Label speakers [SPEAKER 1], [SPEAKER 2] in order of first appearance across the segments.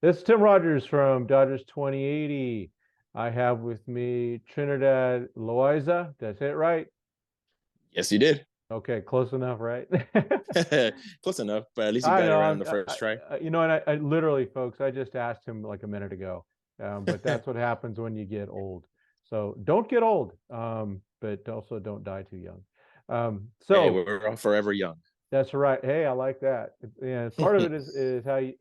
[SPEAKER 1] This is Tim Rogers from Dodgers 2080. I have with me Trinidad Loeza. Did I say it right?
[SPEAKER 2] Yes, you did.
[SPEAKER 1] Okay, close enough, right?
[SPEAKER 2] Close enough, but at least you
[SPEAKER 1] I
[SPEAKER 2] got it
[SPEAKER 1] know.
[SPEAKER 2] right on the first try.
[SPEAKER 1] And I literally, folks, I just asked him like a minute ago. But that's what happens when you get old. So don't get old, but also don't die too young.
[SPEAKER 2] Hey,
[SPEAKER 1] So
[SPEAKER 2] we're all forever young.
[SPEAKER 1] that's right. Hey, I like that. Yeah, part of it is how you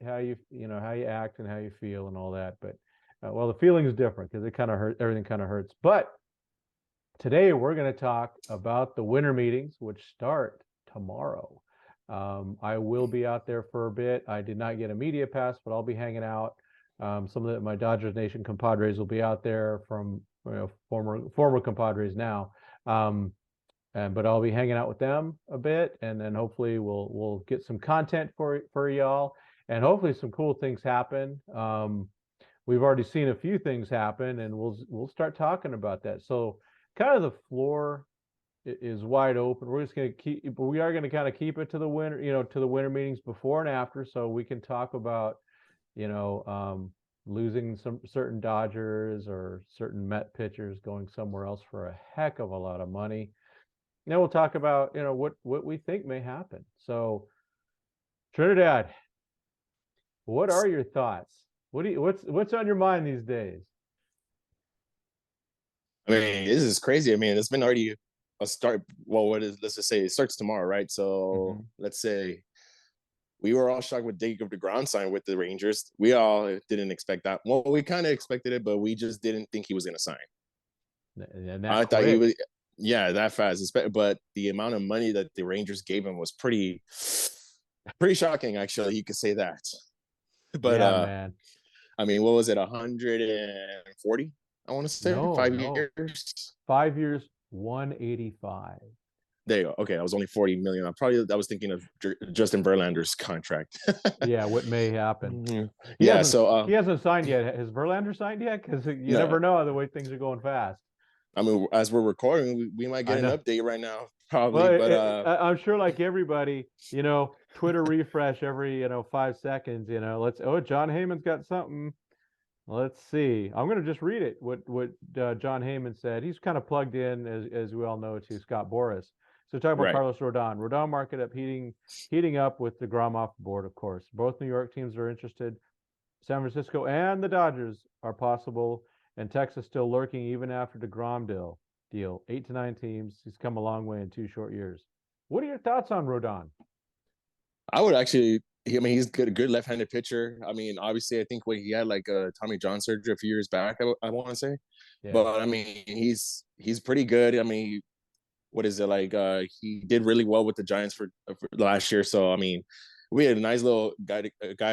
[SPEAKER 1] act and how you feel and all that. But well, the feeling is different because it kind of hurt. Everything kind of hurts. But today we're going to talk about the winter meetings, which start tomorrow. I will be out there for a bit. I did not get a media pass, but I'll be hanging out. Some of my Dodgers Nation compadres will be out there from former compadres now. But I'll be hanging out with them a bit, and then hopefully we'll get some content for y'all, and hopefully some cool things happen. We've already seen a few things happen, and we'll start talking about that. So, kind of the floor is wide open. We're just going to we are going to kind of keep it to the winter, to the winter meetings before and after, so we can talk about, you know, losing some certain Dodgers or certain Met pitchers going somewhere else for a heck of a lot of money. Then we'll talk about what we think may happen. So Trinidad, what are your thoughts? What's on your mind these days?
[SPEAKER 2] I mean, this is crazy. I mean, it's been already a start. Well, let's just say it starts tomorrow, right? So
[SPEAKER 1] Mm-hmm.
[SPEAKER 2] let's say we were all shocked with Jacob DeGrom sign with the Rangers. We all didn't expect that. Well, we kind of expected it, but we just didn't think he was going to sign.
[SPEAKER 1] And that
[SPEAKER 2] I thought he
[SPEAKER 1] quick.
[SPEAKER 2] was, yeah, that fast. But the amount of money that the Rangers gave him was pretty shocking, actually. You could say that. But
[SPEAKER 1] Yeah, man.
[SPEAKER 2] I mean, what was it, 140? I want to say
[SPEAKER 1] No,
[SPEAKER 2] five
[SPEAKER 1] no.
[SPEAKER 2] years.
[SPEAKER 1] 5 years, 185.
[SPEAKER 2] There you go. Okay, I was only 40 million. I was thinking of Justin Verlander's contract.
[SPEAKER 1] Yeah, what may happen. He
[SPEAKER 2] Yeah.
[SPEAKER 1] hasn't
[SPEAKER 2] So
[SPEAKER 1] he hasn't signed yet. Has Verlander signed yet? Because you never
[SPEAKER 2] no,
[SPEAKER 1] know the way things are going fast.
[SPEAKER 2] I mean, as we're recording, we might
[SPEAKER 1] I
[SPEAKER 2] get an
[SPEAKER 1] know.
[SPEAKER 2] update right now, probably.
[SPEAKER 1] Well,
[SPEAKER 2] But
[SPEAKER 1] I'm sure, like everybody, Twitter refresh every 5 seconds. John Heyman's got something. Let's see. I'm going to just read it. What John Heyman said. He's kind of plugged in, as we all know, to Scott Boras. So talk about
[SPEAKER 2] right.
[SPEAKER 1] Carlos Rodon. Rodon market up heating up with DeGrom off the board, of course. Both New York teams are interested. San Francisco and the Dodgers are possible, and Texas still lurking even after DeGrom deal. 8 to 9 teams. He's come a long way in 2 short years. What are your thoughts on Rodon?
[SPEAKER 2] I would actually. I mean, he's good, a good left-handed pitcher. I mean, obviously, I think when he had like a Tommy John surgery a few years back, I want to say,
[SPEAKER 1] Yeah.
[SPEAKER 2] but I mean, he's pretty good. I mean, what is it like? He did really well with the Giants for last year. So I mean, we had a nice little guy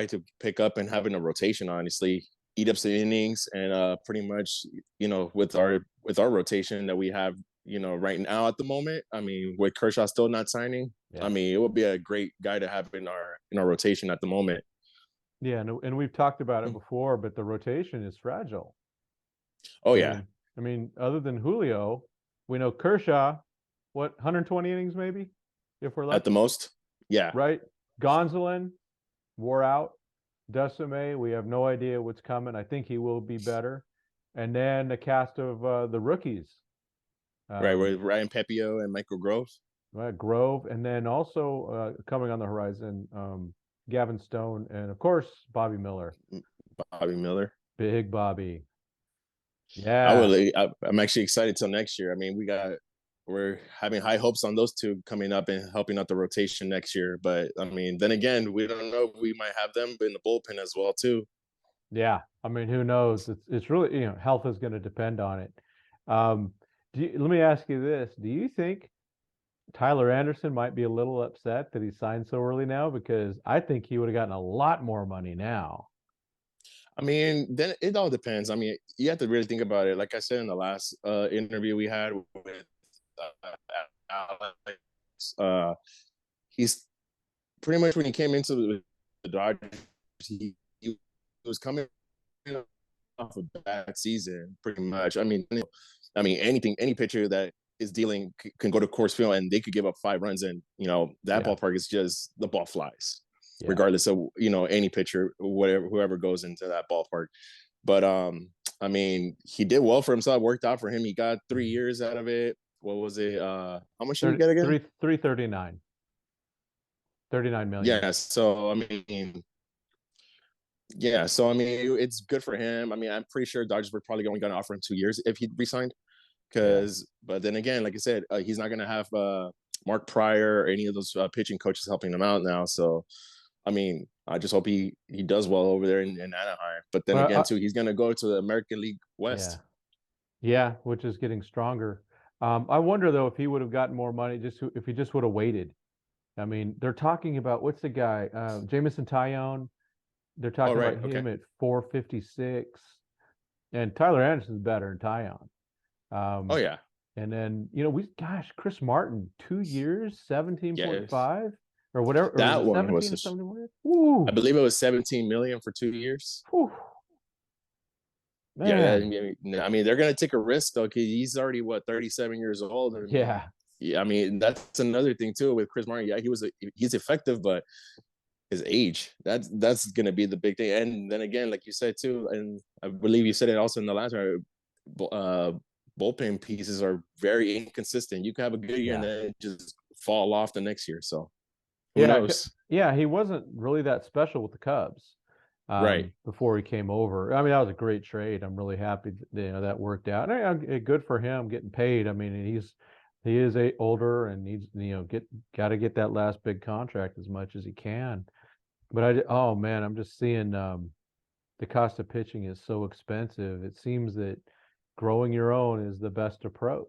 [SPEAKER 2] to pick up and have in a rotation. Honestly, eat up some innings and pretty much with our rotation that we have right now at the moment. I mean, with Kershaw still not signing, I
[SPEAKER 1] Yeah.
[SPEAKER 2] mean it would be a great guy to have in our rotation at the moment.
[SPEAKER 1] Yeah, and we've talked about it before, but the rotation is fragile.
[SPEAKER 2] Oh
[SPEAKER 1] I
[SPEAKER 2] yeah,
[SPEAKER 1] mean, other than Julio, we know Kershaw, what, 120 innings maybe, if we're
[SPEAKER 2] at the
[SPEAKER 1] lucky,
[SPEAKER 2] most, yeah.
[SPEAKER 1] right? Gonsolin wore out. Decime, we have no idea what's coming. I think he will be better. And then the cast of the rookies,
[SPEAKER 2] Right,
[SPEAKER 1] um,
[SPEAKER 2] with Ryan Pepiot and Michael Groves.
[SPEAKER 1] Grove, and then also coming on the horizon, Gavin Stone, and of course Bobby Miller,
[SPEAKER 2] Bobby Miller.
[SPEAKER 1] Big Bobby.
[SPEAKER 2] I
[SPEAKER 1] Yeah,
[SPEAKER 2] would. I'm actually excited till next year. I mean, we're having high hopes on those two coming up and helping out the rotation next year. But I mean, then again, we don't know. We might have them in the bullpen as well too.
[SPEAKER 1] yeah. I mean, who knows? It's really, health is going to depend on it. Um, let me ask you this: do you think Tyler Anderson might be a little upset that he signed so early now? Because I think he would have gotten a lot more money now.
[SPEAKER 2] I mean, then it all depends. I mean, you have to really think about it. Like I said in the last interview we had with Alex, he's pretty much when he came into the Dodgers, he was coming off a bad season, pretty much. I mean, any pitcher that is dealing can go to Coors Field and they could give up 5 runs, and that
[SPEAKER 1] Yeah.
[SPEAKER 2] ballpark is just the ball flies.
[SPEAKER 1] Yeah.
[SPEAKER 2] regardless of any pitcher, whatever, whoever goes into that ballpark. But I mean, he did well for himself. Worked out for him. He got 3 years out of it. What was it? How much did he
[SPEAKER 1] 30,
[SPEAKER 2] get again?
[SPEAKER 1] 339, 39 million.
[SPEAKER 2] Yeah. So I mean, yeah. So I mean, it's good for him. I mean, I'm pretty sure Dodgers were probably only going to offer him 2 years if he resigned.
[SPEAKER 1] Yeah.
[SPEAKER 2] But then again, like I said, he's not going to have Mark Pryor or any of those pitching coaches helping him out now. So, I mean, I just hope he does well over there in Anaheim. But then
[SPEAKER 1] Well,
[SPEAKER 2] again, too, he's going to go to the American League
[SPEAKER 1] yeah.
[SPEAKER 2] West.
[SPEAKER 1] Yeah, which is getting stronger. I wonder though if he would have gotten more money if he just would have waited. I mean, they're talking about what's the guy, Jamison Tyone. They're
[SPEAKER 2] Oh,
[SPEAKER 1] talking
[SPEAKER 2] right.
[SPEAKER 1] about
[SPEAKER 2] Okay.
[SPEAKER 1] him at 456, and Tyler Anderson's better than Tyone.
[SPEAKER 2] Oh,
[SPEAKER 1] Um,
[SPEAKER 2] yeah.
[SPEAKER 1] and then gosh, Chris Martin, 2 years,
[SPEAKER 2] Yes.
[SPEAKER 1] 17.5 or whatever, or was
[SPEAKER 2] That
[SPEAKER 1] it
[SPEAKER 2] one
[SPEAKER 1] 17 or
[SPEAKER 2] was,
[SPEAKER 1] 71?
[SPEAKER 2] I
[SPEAKER 1] Ooh,
[SPEAKER 2] believe it was 17 million for 2 years.
[SPEAKER 1] whew,
[SPEAKER 2] Yeah,
[SPEAKER 1] man,
[SPEAKER 2] I mean, they're gonna take a risk though, because he's already 37 years old. I mean,
[SPEAKER 1] yeah,
[SPEAKER 2] yeah, I mean that's another thing too with Chris Martin. Yeah, he's effective, but his age that's gonna be the big thing. And then again, like you said too, and I believe you said it also in the last round, bullpen pieces are very inconsistent. You can have a good year and
[SPEAKER 1] yeah.
[SPEAKER 2] then just fall off the next year. So who
[SPEAKER 1] Yeah,
[SPEAKER 2] knows?
[SPEAKER 1] yeah, he wasn't really that special with the Cubs
[SPEAKER 2] Right.
[SPEAKER 1] before he came over. I mean, that was a great trade. I'm really happy that worked out. Good for him getting paid. I mean, he is older and needs got to get that last big contract as much as he can. But oh man, I'm just seeing the cost of pitching is so expensive. It seems that growing your own is the best approach.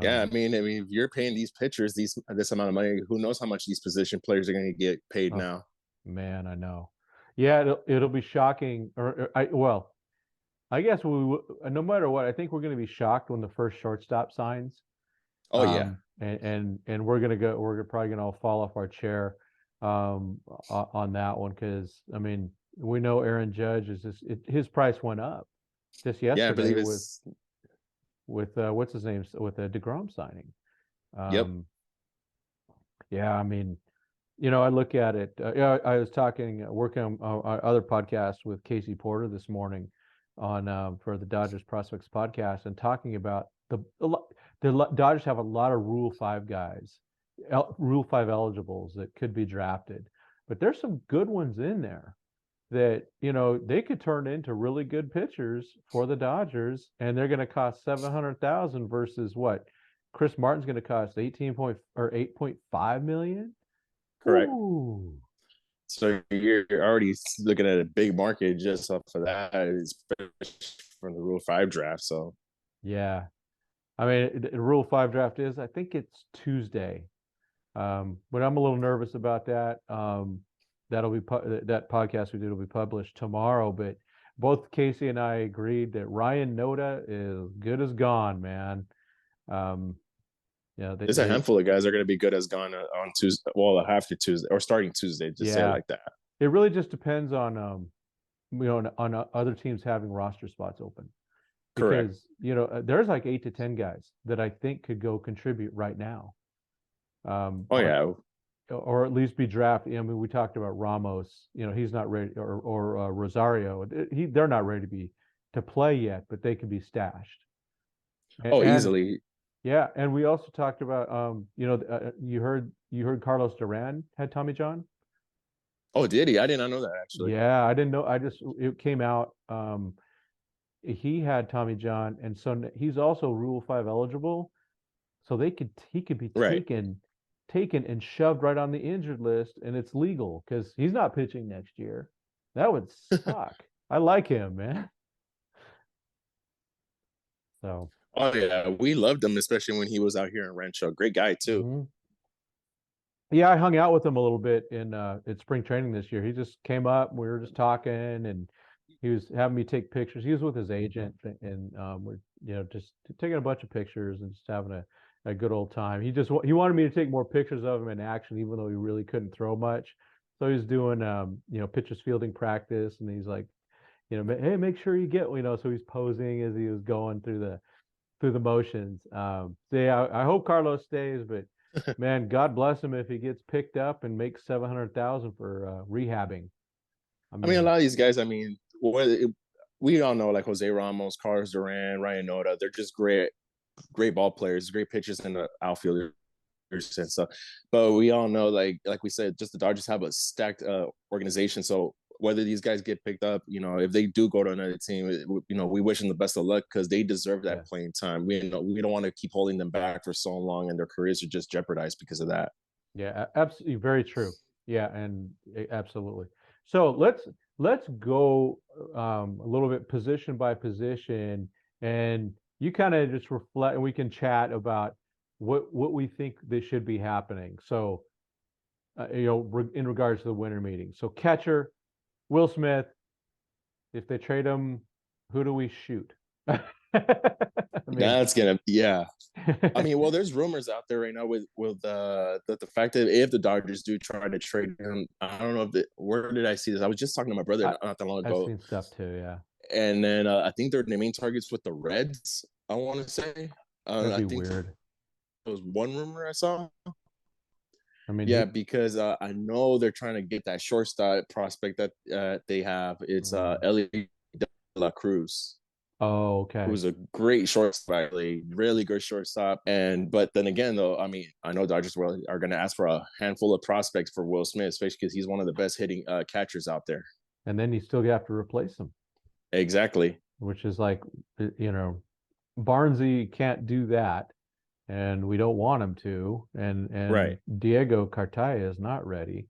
[SPEAKER 2] Yeah,
[SPEAKER 1] Um,
[SPEAKER 2] I mean, if you're paying these pitchers this amount of money, who knows how much these position players are going to get paid
[SPEAKER 1] oh
[SPEAKER 2] now?
[SPEAKER 1] man, I know. Yeah, it'll be shocking. I guess no matter what, I think we're going to be shocked when the first shortstop signs.
[SPEAKER 2] Oh yeah,
[SPEAKER 1] And we're probably going to all fall off our chair on that one because I mean we know Aaron Judge his price went up just
[SPEAKER 2] yeah. I
[SPEAKER 1] yesterday
[SPEAKER 2] believe
[SPEAKER 1] with
[SPEAKER 2] it's
[SPEAKER 1] what's his name with the DeGrom signing.
[SPEAKER 2] yep.
[SPEAKER 1] Um, yeah, I mean, I look at it. Yeah, I was working on our other podcast with Casey Porter this morning on for the Dodgers Prospects podcast, and talking about the Dodgers have a lot of Rule 5 guys, Rule 5 eligibles that could be drafted, but there's some good ones in there that they could turn into really good pitchers for the Dodgers, and they're going to cost 700,000 versus what Chris Martin's going to cost 8.5 million.
[SPEAKER 2] Correct.
[SPEAKER 1] Ooh,
[SPEAKER 2] So you're already looking at a big market just off of that, especially from the Rule 5 draft. So
[SPEAKER 1] yeah. I mean, the Rule 5 draft I think it's Tuesday. But I'm a little nervous about that. That podcast we did will be published tomorrow. But both Casey and I agreed that Ryan Noda is good as gone, man. Um,
[SPEAKER 2] there's a handful of guys that are going to be good as gone on Tuesday. Well, after Tuesday or starting Tuesday, just say it
[SPEAKER 1] yeah,
[SPEAKER 2] like that.
[SPEAKER 1] it really just depends on on other teams having roster spots open
[SPEAKER 2] Correct.
[SPEAKER 1] because there's like 8 to 10 guys that I think could go contribute right now.
[SPEAKER 2] Oh
[SPEAKER 1] On
[SPEAKER 2] yeah,
[SPEAKER 1] or at least be drafted. I mean, we talked about Ramos. He's not ready, or Rosario. They're not ready to play yet, but they can be stashed.
[SPEAKER 2] oh
[SPEAKER 1] And
[SPEAKER 2] easily.
[SPEAKER 1] yeah, and we also talked about you heard Carlos Duran had Tommy John.
[SPEAKER 2] Oh, did he? I did not know that actually.
[SPEAKER 1] Yeah, I didn't know. It came out. He had Tommy John, and so he's also Rule 5 eligible. So he could be
[SPEAKER 2] Right.
[SPEAKER 1] taken and shoved right on the injured list, and it's legal because he's not pitching next year. That would suck. I like him, man. So
[SPEAKER 2] Oh yeah, we loved him, especially when he was out here in Rancho. Great guy too.
[SPEAKER 1] mhm. Yeah, I hung out with him a little bit in spring training this year. He just came up, we were just talking, and he was having me take pictures. He was with his agent, and we're just taking a bunch of pictures and just having a good old time. He wanted me to take more pictures of him in action, even though he really couldn't throw much. So he's doing pitchers fielding practice, and he's like, hey, make sure you get So he's posing as he was going through the motions. So yeah, I hope Carlos stays, but man, God bless him if he gets picked up and makes 700,000 for rehabbing. I
[SPEAKER 2] I mean, a
[SPEAKER 1] mean,
[SPEAKER 2] lot of these guys. I mean, we all know like Jose Ramos, Carlos Duran, Ryan Noda. They're just great ball players, great pitchers in the outfielders and stuff. But we all know, like we said, just the Dodgers have a stacked organization. So whether these guys get picked up, if they do go to another team, we wish them the best of luck because they deserve that
[SPEAKER 1] yes.
[SPEAKER 2] playing time. We don't want to keep holding them back for so long, and their careers are just jeopardized because of that.
[SPEAKER 1] Yeah, absolutely, very true. Yeah, and absolutely. So let's go a little bit position by position, and you kind of just reflect, and we can chat about what we think they should be happening. So, in regards to the winter meeting. So catcher, Will Smith. If they trade him, who do we shoot? I mean,
[SPEAKER 2] That's gonna, yeah. I mean, well, there's rumors out there right now with the fact that if the Dodgers do try to trade him, I don't know where did I see this? I was just talking to my brother
[SPEAKER 1] I,
[SPEAKER 2] not that long
[SPEAKER 1] I've
[SPEAKER 2] ago,
[SPEAKER 1] seen stuff too. Yeah,
[SPEAKER 2] and then I think they're the main targets with the Reds. I want to say,
[SPEAKER 1] that'd
[SPEAKER 2] I
[SPEAKER 1] be
[SPEAKER 2] think
[SPEAKER 1] weird.
[SPEAKER 2] there was one rumor I saw.
[SPEAKER 1] I mean,
[SPEAKER 2] Yeah, because I know they're trying to get that shortstop prospect that they have. It's
[SPEAKER 1] mm.
[SPEAKER 2] Ellie De La Cruz,
[SPEAKER 1] Oh, okay.
[SPEAKER 2] who's a great shortstop, really good shortstop. But then again, though, I mean, I know Dodgers are going to ask for a handful of prospects for Will Smith, especially because he's one of the best hitting catchers out there.
[SPEAKER 1] And then you still have to replace him,
[SPEAKER 2] Exactly.
[SPEAKER 1] which is like, Barnesy can't do that, and we don't want him to. And
[SPEAKER 2] Right.
[SPEAKER 1] Diego Cartaya is not ready.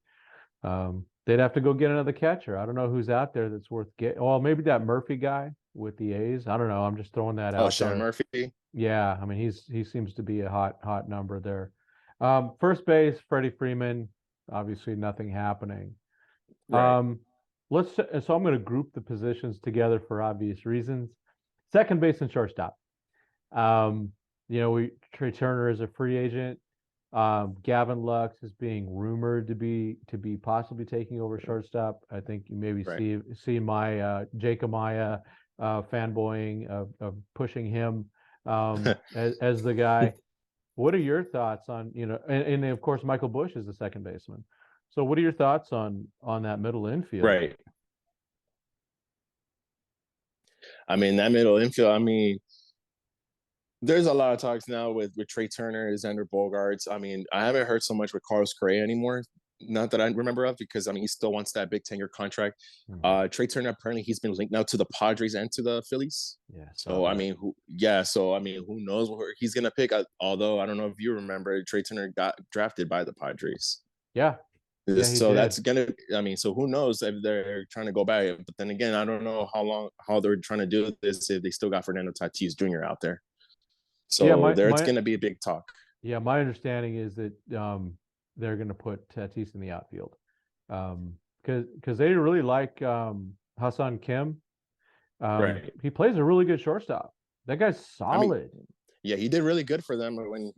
[SPEAKER 1] They'd have to go get another catcher. I don't know who's out there that's worth getting. Well, maybe that Murphy guy with the A's. I don't know. I'm just throwing that
[SPEAKER 2] Oh,
[SPEAKER 1] out
[SPEAKER 2] Sean
[SPEAKER 1] there.
[SPEAKER 2] Murphy.
[SPEAKER 1] Yeah, I mean he seems to be a hot number there. First base, Freddie Freeman. Obviously, nothing happening.
[SPEAKER 2] Right.
[SPEAKER 1] Um, so I'm going to group the positions together for obvious reasons. Second base and shortstop. Um, Trey Turner is a free agent. Gavin Lux is being rumored to be possibly taking over shortstop. I think you maybe
[SPEAKER 2] Right.
[SPEAKER 1] see my Jake Amaya fanboying of pushing him as the guy. What are your thoughts on, and of course Michael Busch is the second baseman. So what are your thoughts on that middle infield?
[SPEAKER 2] Right. I mean, that middle infield, I mean, there's a lot of talks now with Trey Turner, Xander Bogaerts. I mean, I haven't heard so much with Carlos Correa anymore. Not that I remember of, because I mean he still wants that big 10-year contract.
[SPEAKER 1] Mhm.
[SPEAKER 2] Trey Turner apparently he's been linked now to the Padres and to the Phillies.
[SPEAKER 1] Yeah, saw
[SPEAKER 2] So I
[SPEAKER 1] that.
[SPEAKER 2] mean, who knows where he's gonna pick? Although I don't know if you remember, Trey Turner got drafted by the Padres.
[SPEAKER 1] Yeah, yeah, he
[SPEAKER 2] So
[SPEAKER 1] did.
[SPEAKER 2] that's gonna. I mean, so who knows if they're trying to go back? But then again, I don't know how they're trying to do this if they still got Fernando Tatis Jr. out there.
[SPEAKER 1] Yeah,
[SPEAKER 2] So there's going to be a big talk.
[SPEAKER 1] my understanding is that they're going to put Tatis in the outfield, because they really like Hassan Kim.
[SPEAKER 2] Right.
[SPEAKER 1] He plays a really good shortstop. That guy's
[SPEAKER 2] I mean,
[SPEAKER 1] solid.
[SPEAKER 2] yeah, he did really good for them when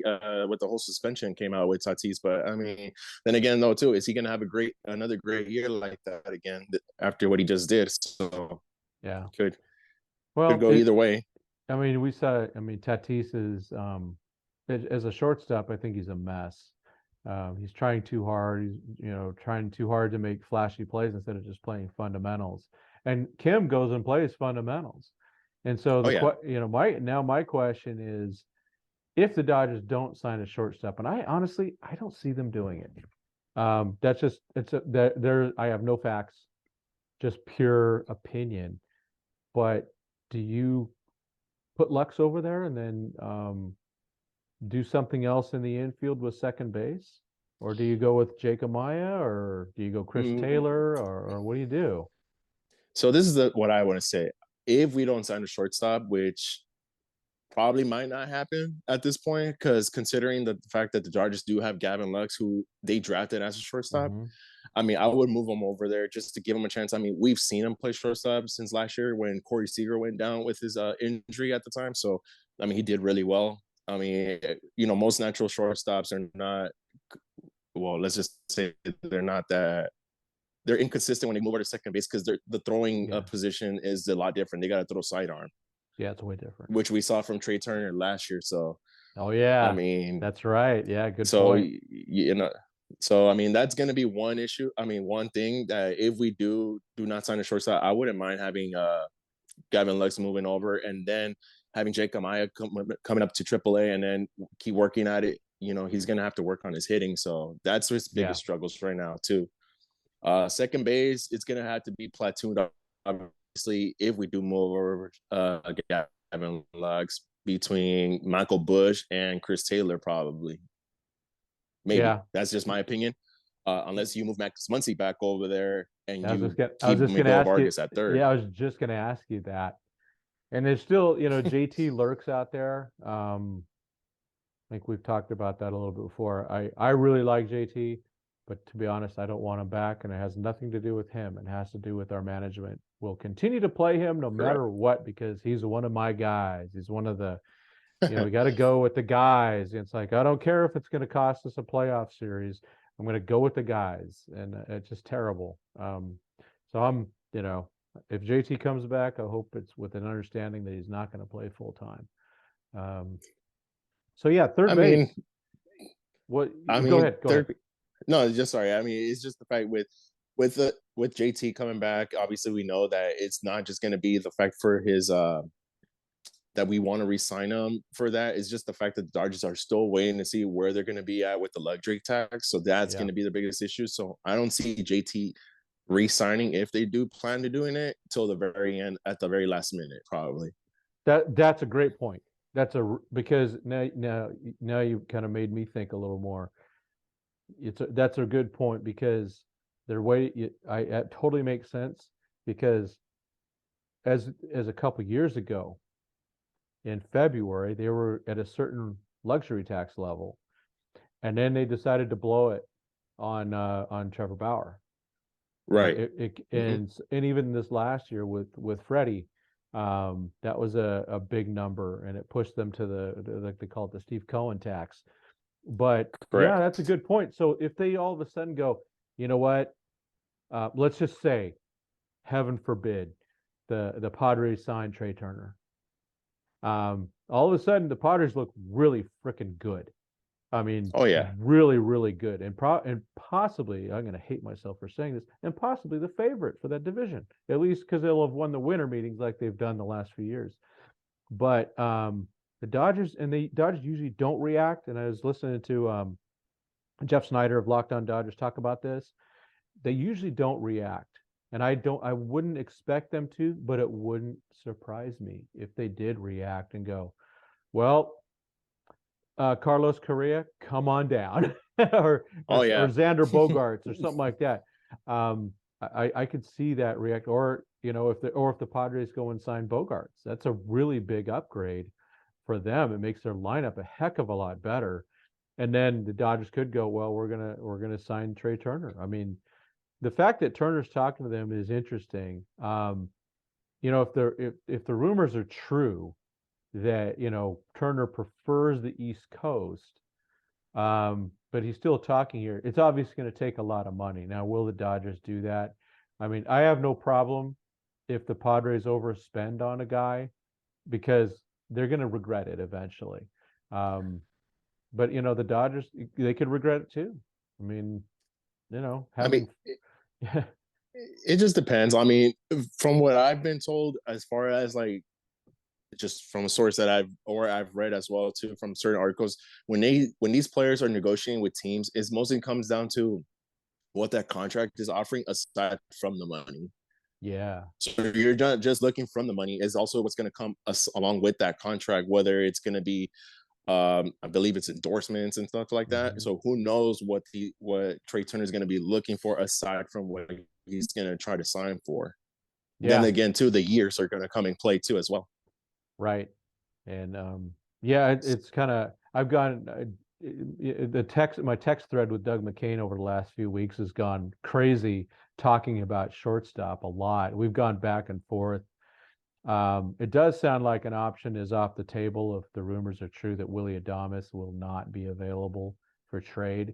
[SPEAKER 2] with the whole suspension came out with Tatis. But I mean, then again, though, too, is he going to have another great year like that again after what he just did? So
[SPEAKER 1] Yeah.
[SPEAKER 2] could
[SPEAKER 1] Well,
[SPEAKER 2] go either way.
[SPEAKER 1] I mean, we saw. I mean, Tatis is as a shortstop. I think he's a mess. He's trying too hard. He's trying too hard to make flashy plays instead of just playing fundamentals. And Kim goes and plays fundamentals. And so
[SPEAKER 2] Oh yeah.
[SPEAKER 1] my question is, if the Dodgers don't sign a shortstop, and I honestly I don't see them doing it. That's just that there I have no facts, just pure opinion. But do you put Lux over there and then do something else in the infield with second base? Or do you go with Jake Amaya, or do you go Chris
[SPEAKER 2] Mm,
[SPEAKER 1] Taylor, or what do you do?
[SPEAKER 2] so this is what I want to say. If we don't sign a shortstop, which probably might not happen at this point, because considering the fact that the Dodgers do have Gavin Lux, who they drafted as a shortstop,
[SPEAKER 1] Hmm.
[SPEAKER 2] I mean, I would move him over there just to give him a chance. I mean, we've seen him play shortstop since last year when Corey Seager went down with his injury at the time. So, I mean, he did really well. I mean, most natural shortstops are not, well, let's just say they're not that, they're inconsistent when they move over to second base because the throwing
[SPEAKER 1] Yeah,
[SPEAKER 2] position is a lot different. They got to throw sidearm,
[SPEAKER 1] yeah, it's way different.
[SPEAKER 2] which we saw from Trey Turner last year. So,
[SPEAKER 1] Oh
[SPEAKER 2] I
[SPEAKER 1] yeah,
[SPEAKER 2] mean,
[SPEAKER 1] that's right. Yeah, good
[SPEAKER 2] so
[SPEAKER 1] point.
[SPEAKER 2] you know, so I mean that's going to be one issue. I mean, one thing that if we do not sign a shortstop, I wouldn't mind having Gavin Lux moving over, and then having Jake Amaya coming up to AAA, and then keep working at it. You know, he's going to have to work on his hitting, so that's his
[SPEAKER 1] Yeah.
[SPEAKER 2] biggest struggles right now too. Second base, it's going to have to be platooned up. Obviously, if we do move over Gavin Lux between Michael Busch and Chris Taylor, probably. Maybe
[SPEAKER 1] Yeah.
[SPEAKER 2] that's just my opinion. Unless you move Max Muncy back over there and you
[SPEAKER 1] I was
[SPEAKER 2] keep
[SPEAKER 1] just gonna
[SPEAKER 2] Miguel
[SPEAKER 1] ask you.
[SPEAKER 2] Vargas at third.
[SPEAKER 1] Yeah, I was just gonna ask you that. And there's still, JT lurks out there. I think we've talked about that a little bit before. I really like JT, but to be honest, I don't want him back, and it has nothing to do with him. It has to do with our management. We'll continue to play him no
[SPEAKER 2] Correct.
[SPEAKER 1] matter what because he's one of my guys. He's one of the, we got to go with the guys. It's like I don't care if it's going to cost us a playoff series. I'm going to go with the guys, and it's just terrible. So I'm, if JT comes back, I hope it's with an understanding that he's not going to play full time. So yeah,
[SPEAKER 2] I
[SPEAKER 1] third base.
[SPEAKER 2] mean,
[SPEAKER 1] What?
[SPEAKER 2] I
[SPEAKER 1] Go
[SPEAKER 2] mean,
[SPEAKER 1] ahead. Go ahead.
[SPEAKER 2] third. No, it's just sorry. I mean, it's just the fact with JT coming back. Obviously, we know that it's not just going to be the fact for his that we want to re-sign him for that. It's just the fact that the Dodgers are still waiting to see where they're going to be at with the luxury tax. So that's
[SPEAKER 1] Yeah.
[SPEAKER 2] going to be the biggest issue. So I don't see JT re-signing if they do plan to doing it till the very end, at the very last minute, probably.
[SPEAKER 1] That's a great point. Because now you kind of made me think a little more. That's a good point because their way it totally makes sense because as a couple years ago in February they were at a certain luxury tax level and then they decided to blow it on Trevor Bauer.
[SPEAKER 2] Right. Mm-hmm.
[SPEAKER 1] And even this last year with Freddie, that was a big number, and it pushed them to like they call it the Steve Cohen tax. But yeah, that's a
[SPEAKER 2] Correct.
[SPEAKER 1] good point. So if they all of a sudden go, you know what? Let's just say, heaven forbid, the Padres sign Trey Turner. All of a sudden, the Padres look really freaking good. I mean,
[SPEAKER 2] Oh yeah.
[SPEAKER 1] really, really good, and possibly I'm going to hate myself for saying this, and possibly the favorite for that division, at least because they'll have won the winter meetings like they've done the last few years. But the Dodgers usually don't react, and I was listening to Jeff Snyder of Locked On Dodgers talk about this. They usually don't react, and I wouldn't expect them to, but it wouldn't surprise me if they did react and go, well, Carlos Correa, come on down,
[SPEAKER 2] Oh
[SPEAKER 1] or
[SPEAKER 2] yeah.
[SPEAKER 1] Xander Bogaerts or something like that. I could see that react, or if the Padres go and sign Bogaerts, that's a really big upgrade for them. It makes their lineup a heck of a lot better. And then the Dodgers could go, well, we're gonna sign Trey Turner. I mean, the fact that Turner's talking to them is interesting. If the rumors are true that Turner prefers the East Coast, but he's still talking here. It's obviously going to take a lot of money. Now, will the Dodgers do that? I mean, I have no problem if the Padres overspend on a guy because they're going to regret it eventually. But the Dodgers, they could regret it too. I mean,
[SPEAKER 2] I mean,
[SPEAKER 1] having
[SPEAKER 2] it just depends. I mean, from what I've been told, as far as like just from a source that I've read as well too from certain articles, when these players are negotiating with teams, it mostly comes down to what that contract is offering aside from the money.
[SPEAKER 1] yeah,
[SPEAKER 2] So you're not just looking from the money, is also what's going to come along with that contract, whether it's going to be I believe it's endorsements and stuff like that.
[SPEAKER 1] mm-hmm.
[SPEAKER 2] So who knows what Trey Turner is going to be looking for aside from what he's going to try to sign for. Then
[SPEAKER 1] Yeah,
[SPEAKER 2] again, too, the years are going to come and play too as well.
[SPEAKER 1] right. And yeah, it's kind of I've gone my text thread with Doug McCain over the last few weeks has gone crazy talking about shortstop a lot. We've gone back and forth. It does sound like an option is off the table if the rumors are true that Willie Adames will not be available for trade.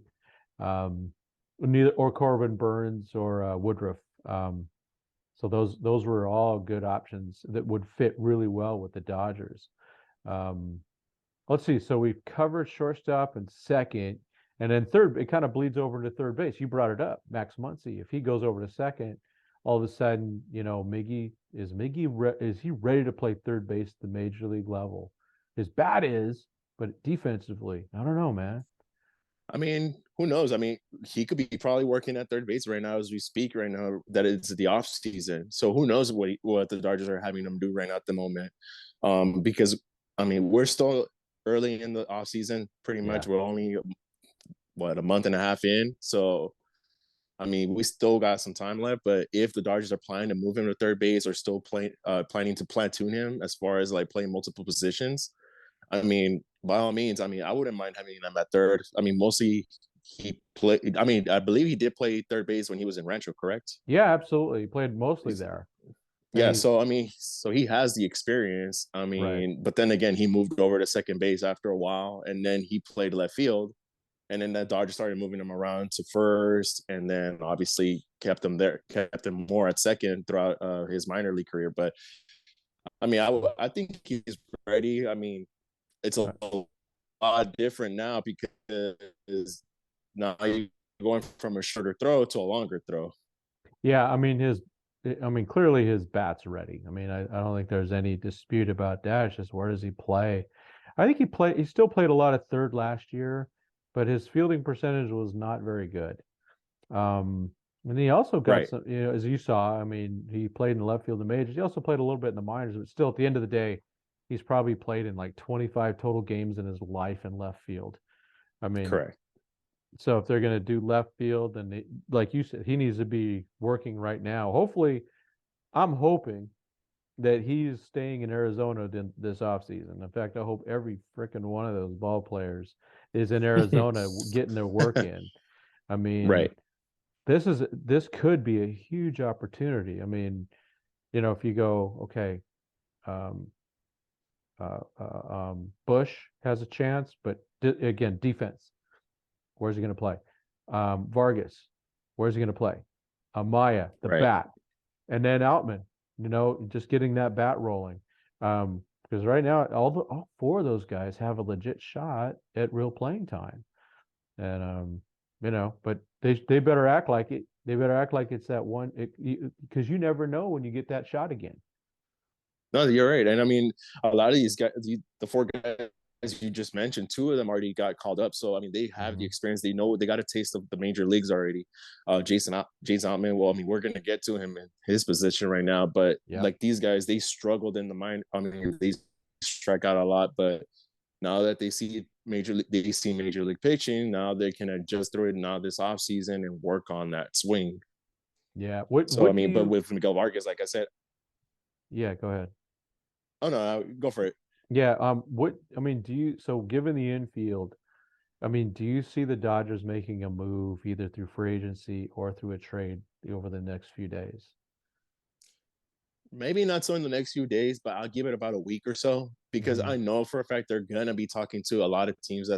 [SPEAKER 1] Neither or Corbin Burns or Woodruff. So those were all good options that would fit really well with the Dodgers. Um, let's see. So we've covered shortstop and second, and then third. It kind of bleeds over into third base. You brought it up, Max Muncy. If he goes over to second, all of a sudden, is he ready to play third base at the major league level? His bat is, but defensively, I don't know, man.
[SPEAKER 2] I mean, who knows? I mean, he could be probably working at third base right now as we speak. Right now, that it's the off season, so who knows what the Dodgers are having him do right now at the moment? Because I mean, we're still early in the off season. Pretty much,
[SPEAKER 1] Yeah.
[SPEAKER 2] we're only a month and a half in. So I mean, we still got some time left. But if the Dodgers are planning to move him to third base or still planning to platoon him as far as like playing multiple positions, I mean, by all means, I mean, I wouldn't mind having him at third. I mean, mostly he played. I mean, I believe he did play third base when he was in Rancho, correct?
[SPEAKER 1] Yeah, absolutely. He played mostly there. And
[SPEAKER 2] Yeah.
[SPEAKER 1] he's
[SPEAKER 2] So I mean, so he has the experience. I
[SPEAKER 1] right.
[SPEAKER 2] mean, but then again, he moved over to second base after a while, and then he played left field. And then the Dodgers started moving him around to first, and then obviously kept him there, kept him more at second throughout his minor league career. But I mean, I think he's ready. I mean, it's a lot different now because now you're going from a shorter throw to a longer throw.
[SPEAKER 1] Yeah, I mean, clearly his bat's ready. I mean, I don't think there's any dispute about that. It's just where does he play? I think he still played a lot of third last year, but his fielding percentage was not very good. And he also got
[SPEAKER 2] Right.
[SPEAKER 1] some, as you saw, I mean, he played in left field in the majors. He also played a little bit in the minors, but still at the end of the day, he's probably played in like 25 total games in his life in left field. I mean,
[SPEAKER 2] Correct.
[SPEAKER 1] so if they're going to do left field, then like you said, he needs to be working right now. Hopefully, I'm hoping that he's staying in Arizona this offseason. In fact, I hope every freaking one of those ball players is in Arizona getting their work in. I mean,
[SPEAKER 2] Right.
[SPEAKER 1] this could be a huge opportunity. I mean, if you go, okay, um, Busch has a chance, but again, defense. Where's he going to play? Vargas, where's he going to play? Amaya, the
[SPEAKER 2] Right.
[SPEAKER 1] bat, and then Outman. Just getting that bat rolling. Because right now, all four of those guys have a legit shot at real playing time, and but they better act like it. They better act like it's that one, because you never know when you get that shot again.
[SPEAKER 2] No, you're right. And I mean, a lot of these guys, the four guys you just mentioned, two of them already got called up. So I mean, they have the
[SPEAKER 1] Hmm.
[SPEAKER 2] experience. They know they got a taste of the major leagues already. Jason Outman. Well, I mean, we're gonna get to him in his position right now, but
[SPEAKER 1] Yeah,
[SPEAKER 2] like these guys, they struggled in the mind. I mean, they strike out a lot, but now that they see major league pitching. Now they can adjust through it now this off season and work on that swing.
[SPEAKER 1] yeah. What
[SPEAKER 2] So I
[SPEAKER 1] what do
[SPEAKER 2] mean, but
[SPEAKER 1] you?
[SPEAKER 2] with Miguel Vargas, like I said,
[SPEAKER 1] Yeah, go ahead.
[SPEAKER 2] oh no, go for it.
[SPEAKER 1] Yeah. What I mean, so given the infield, I mean, do you see the Dodgers making a move either through free agency or through a trade over the next few days?
[SPEAKER 2] Maybe not so in the next few days, but I'll give it about a week or so because
[SPEAKER 1] Hmm.
[SPEAKER 2] I know for a fact they're gonna be talking to a lot of teams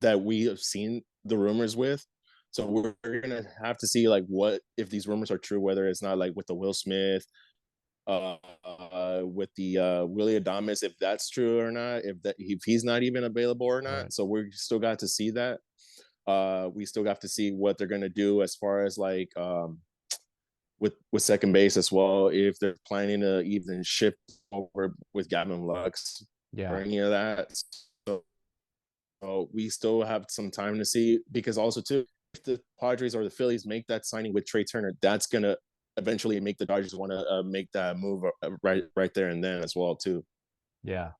[SPEAKER 2] that we have seen the rumors with. So we're gonna have to see like what if these rumors are true, whether it's not like with the Will Smith, with the Willie Adames, if that's true or not, if he's not even available or
[SPEAKER 1] Right.
[SPEAKER 2] not. So we still got to see that. We still got to see what they're gonna do as far as like with second base as well, if they're planning to even shift over with Gavin Lux or
[SPEAKER 1] Yeah.
[SPEAKER 2] any of that. So, we still have some time to see because also too, if the Padres or the Phillies make that signing with Trey Turner, that's gonna eventually make the Dodgers want to make that move right there and then as well too.
[SPEAKER 1] Yeah.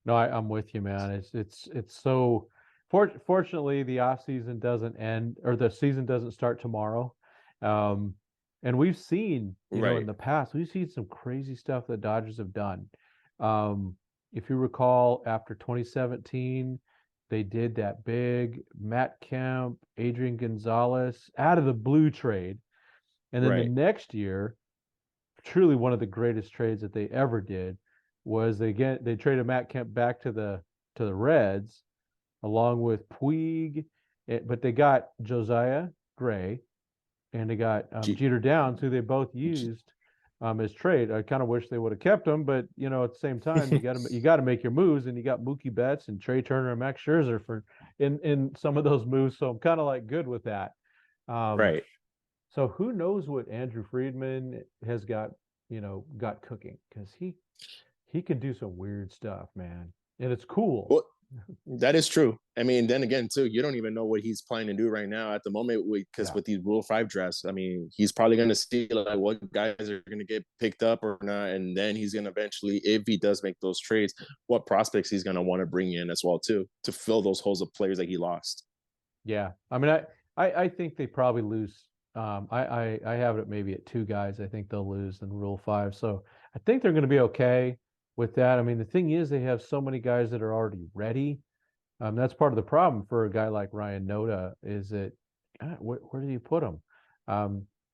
[SPEAKER 1] No, I'm with you, man. It's so fortunately the off season doesn't end, or the season doesn't start tomorrow. Um, and we've seen, in
[SPEAKER 2] Right,
[SPEAKER 1] the past, we've seen some crazy stuff that Dodgers have done. Um, if you recall, after 2017, they did that big Matt Kemp, Adrian Gonzalez out of the blue trade. And then the
[SPEAKER 2] right.
[SPEAKER 1] next year, truly one of the greatest trades that they ever did was they traded Matt Kemp back to the Reds along with Puig, but they got Josiah Gray and they got
[SPEAKER 2] G,
[SPEAKER 1] Jeter Downs, who they both
[SPEAKER 2] G,
[SPEAKER 1] used As trade. I kind of wish they would have kept him, but you know, at the same time, you got to make your moves, and you got Mookie Betts and Trey Turner and Max Scherzer for in some of those moves. So I'm kind of like good with that.
[SPEAKER 2] Right.
[SPEAKER 1] So who knows what Andrew Friedman has got, got cooking, because he can do some weird stuff, man, and it's cool.
[SPEAKER 2] Well, that is true. I mean, then again, too, you don't even know what he's planning to do right now at the moment, because with these Rule 5 drafts, I mean, he's probably going to see like what guys are going to get picked up or not, and then he's going to eventually, if he does make those trades, what prospects he's going to want to bring in as well, too, to fill those holes of players that he lost.
[SPEAKER 1] Yeah, I mean, I think they probably lose. I have it maybe at 2 guys. I think they'll lose in Rule 5, so I think they're going to be okay with that. I mean, the thing is, they have so many guys that are already ready. That's part of the problem for a guy like Ryan Noda, is that where do you put him?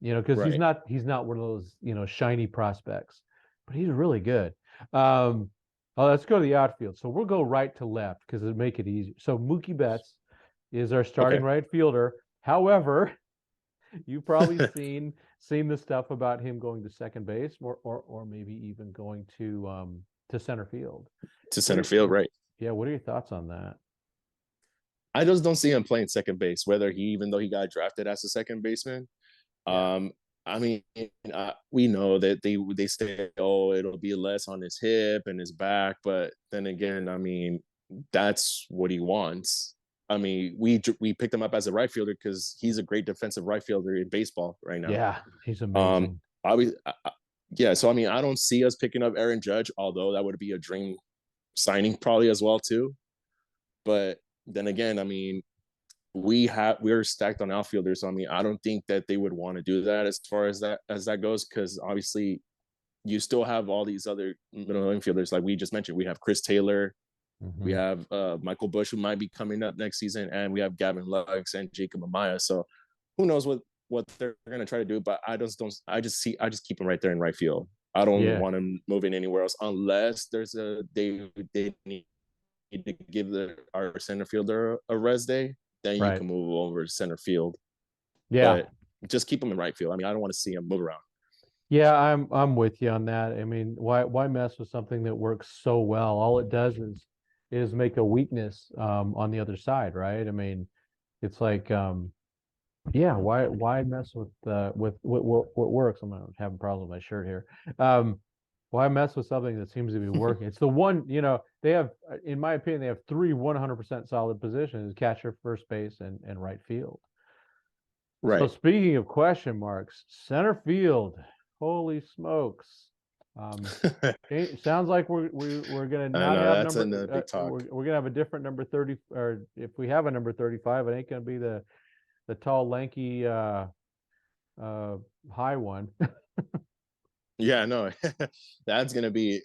[SPEAKER 1] Because
[SPEAKER 2] Right.
[SPEAKER 1] he's not one of those shiny prospects, but he's really good. Let's go to the outfield. So we'll go right to left because it'll make it easier. So Mookie Betts is our starting
[SPEAKER 2] Okay.
[SPEAKER 1] right fielder. However, you've probably seen the stuff about him going to second base, or maybe even going to center field.
[SPEAKER 2] To center field, right.
[SPEAKER 1] Yeah, what are your thoughts on that?
[SPEAKER 2] I just don't see him playing second base, even though he got drafted as a second baseman.
[SPEAKER 1] Yeah.
[SPEAKER 2] I mean, we know that they say, oh, it'll be less on his hip and his back, but then again, I mean, that's what he wants. I mean, we picked him up as a right fielder because he's a great defensive right fielder in baseball right now.
[SPEAKER 1] Yeah, he's amazing.
[SPEAKER 2] Yeah. So I mean, I don't see us picking up Aaron Judge, although that would be a dream signing probably as well too. But then again, I mean, we're stacked on outfielders. So I mean, I don't think that they would want to do that as far as that goes, because obviously you still have all these other middle infielders like we just mentioned. We have Chris Taylor, we have Michael Busch, who might be coming up next season, and we have Gavin Lux and Jacob Amaya. So who knows what they're going to try to do? But I just keep him right there in right field. I don't
[SPEAKER 1] Yeah.
[SPEAKER 2] want him moving anywhere else unless they need to give our center fielder a rest day. Then you can move over to center field.
[SPEAKER 1] Yeah.
[SPEAKER 2] But just keep him in right field. I mean, I don't want to see him move around.
[SPEAKER 1] Yeah, I'm with you on that. I mean, why mess with something that works so well? All it does is make a weakness on the other side, right? I mean, it's like yeah, why mess with what works? I'm having problems with my shirt here. Why mess with something that seems to be working? It's the one, they have, in my opinion, they have 3 100% solid positions: catcher, first base, and right field.
[SPEAKER 2] Right.
[SPEAKER 1] So speaking of question marks, center field, holy smokes. Sounds like we're gonna not have
[SPEAKER 2] that's another big talk.
[SPEAKER 1] We're gonna have a different number 30, or if we have a number 35, it ain't gonna be the tall, lanky, high one.
[SPEAKER 2] Yeah, no, that's gonna be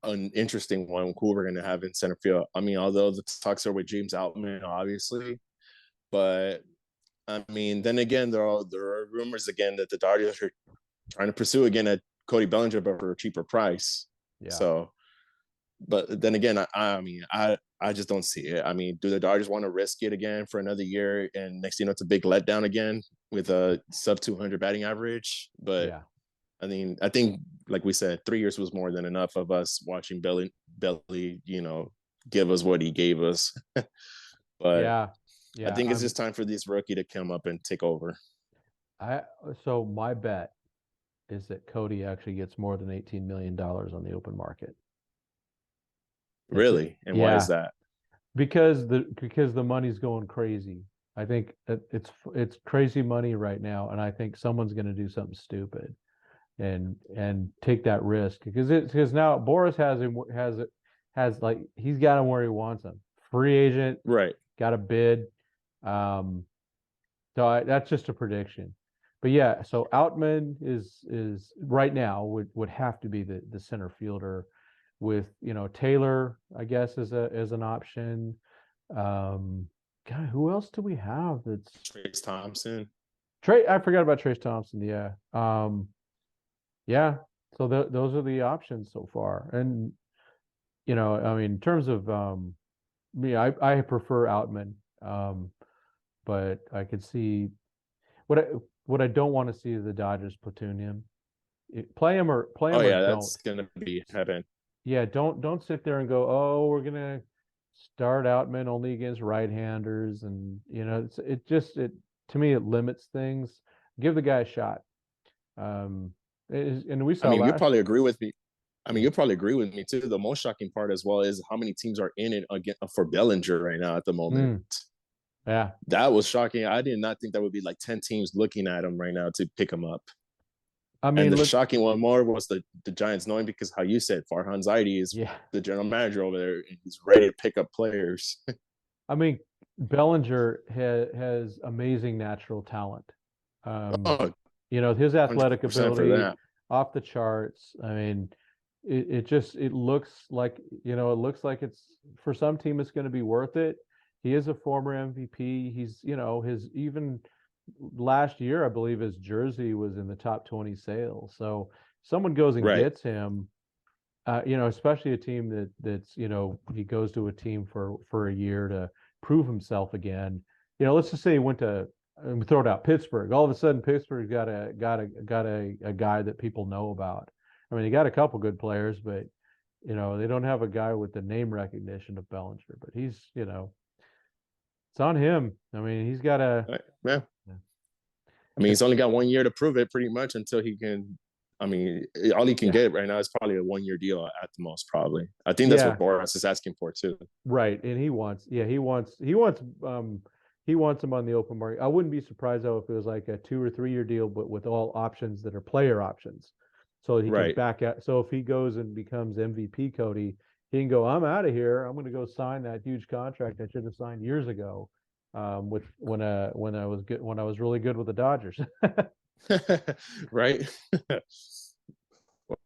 [SPEAKER 2] an interesting one. Who we're gonna have in center field. I mean, although the talks are with James Outman, obviously, but I mean, then again, there are rumors again that the Dodgers are trying to pursue again at Cody Bellinger, but for a cheaper price. Yeah. So, but then again, I just don't see it. I mean, do the Dodgers want to risk it again for another year? And next thing you know, it's a big letdown again with a sub 200 batting average. But yeah. I mean, I think, like we said, 3 years was more than enough of us watching Belly, give us what he gave us. But yeah, I think it's just time for this rookie to come up and take over.
[SPEAKER 1] So my bet is that Cody actually gets more than $18 million on the open market.
[SPEAKER 2] Really? And why is that?
[SPEAKER 1] Because the money's going crazy. I think it's crazy money right now, and I think someone's going to do something stupid and take that risk, because now Boris has like, he's got him where he wants him. Free agent,
[SPEAKER 2] right?
[SPEAKER 1] Got a bid. So that's just a prediction. But yeah, so Outman is right now would have to be the center fielder, with Taylor, I guess, as an option. God, who else do we have? That's
[SPEAKER 2] Trace Thompson.
[SPEAKER 1] I forgot about Trace Thompson. Yeah. Yeah. So those are the options so far. And I mean, in terms of me, I prefer Outman. But I could see what I don't want to see is the Dodgers platoon him. Play him
[SPEAKER 2] Oh
[SPEAKER 1] or
[SPEAKER 2] yeah,
[SPEAKER 1] don't.
[SPEAKER 2] that's gonna be heaven.
[SPEAKER 1] Yeah, don't sit there and go, oh, we're gonna start Outman only against right-handers, and it just it to me it limits things. Give the guy a shot. And we
[SPEAKER 2] I
[SPEAKER 1] saw
[SPEAKER 2] mean, you
[SPEAKER 1] last.
[SPEAKER 2] probably agree with me. I mean,
[SPEAKER 1] Yeah.
[SPEAKER 2] you probably agree with me too. The most shocking part as well is how many teams are in it again for Bellinger right now at the moment.
[SPEAKER 1] Mm, yeah.
[SPEAKER 2] That was shocking. I did not think that would be like 10 teams looking at him right now to pick him up.
[SPEAKER 1] I
[SPEAKER 2] And
[SPEAKER 1] mean,
[SPEAKER 2] the
[SPEAKER 1] look.
[SPEAKER 2] shocking one more was the Giants knowing, because how you said Farhan Zaidi is
[SPEAKER 1] Yeah.
[SPEAKER 2] the general manager over there and he's ready to pick up players.
[SPEAKER 1] I mean, Bellinger has amazing natural talent. Um,
[SPEAKER 2] Oh,
[SPEAKER 1] his athletic
[SPEAKER 2] 100% for
[SPEAKER 1] ability
[SPEAKER 2] that.
[SPEAKER 1] off the charts. I mean, it just it looks like it's for some team it's going to be worth it. He is a former MVP. He's his even last year I believe his jersey was in the top 20 sales. So someone goes and
[SPEAKER 2] Right.
[SPEAKER 1] gets him. Especially a team that's he goes to a team for a year to prove himself again. Let's just say he went to throw it out Pittsburgh. All of a sudden, Pittsburgh got a guy that people know about. I mean, he got a couple good players, but they don't have a guy with the name recognition of Bellinger. But he's it's on him. I mean, he's got a
[SPEAKER 2] Right. Yeah. I mean, he's only got 1 year to prove it pretty much until he can. I mean, all he can
[SPEAKER 1] yeah,
[SPEAKER 2] get right now is probably a 1 year deal at the most, probably. I think that's what
[SPEAKER 1] yeah,
[SPEAKER 2] Boras is asking for too.
[SPEAKER 1] right. And he wants him on the open market. I wouldn't be surprised though if it was like a 2 or 3 year deal, but with all options that are player options, so he can
[SPEAKER 2] Right.
[SPEAKER 1] back out. So if he goes and becomes MVP, Cody, he can go. I'm out of here. I'm going to go sign that huge contract I should have signed years ago. With when I was really good with the Dodgers.
[SPEAKER 2] Right.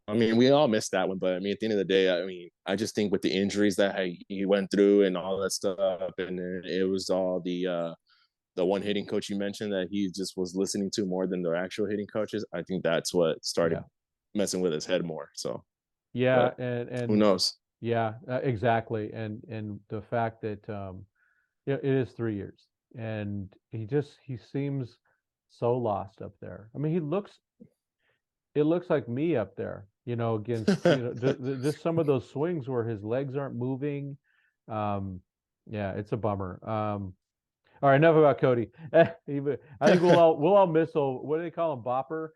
[SPEAKER 2] I mean, we all missed that one, but I mean, at the end of the day, I mean, I just think with the injuries that he went through and all that stuff, and then it was all the one hitting coach you mentioned that he just was listening to more than the actual hitting coaches. I think that's what started
[SPEAKER 1] Yeah,
[SPEAKER 2] messing with his head more. So,
[SPEAKER 1] yeah,
[SPEAKER 2] but who
[SPEAKER 1] and
[SPEAKER 2] knows?
[SPEAKER 1] yeah, exactly. And the fact that yeah, it is 3 years, and he seems so lost up there. I mean, it looks like me up there, against just some of those swings where his legs aren't moving. Um, yeah, it's a bummer. All right, enough about Cody. I think we'll all miss old, what do they call him, Bopper?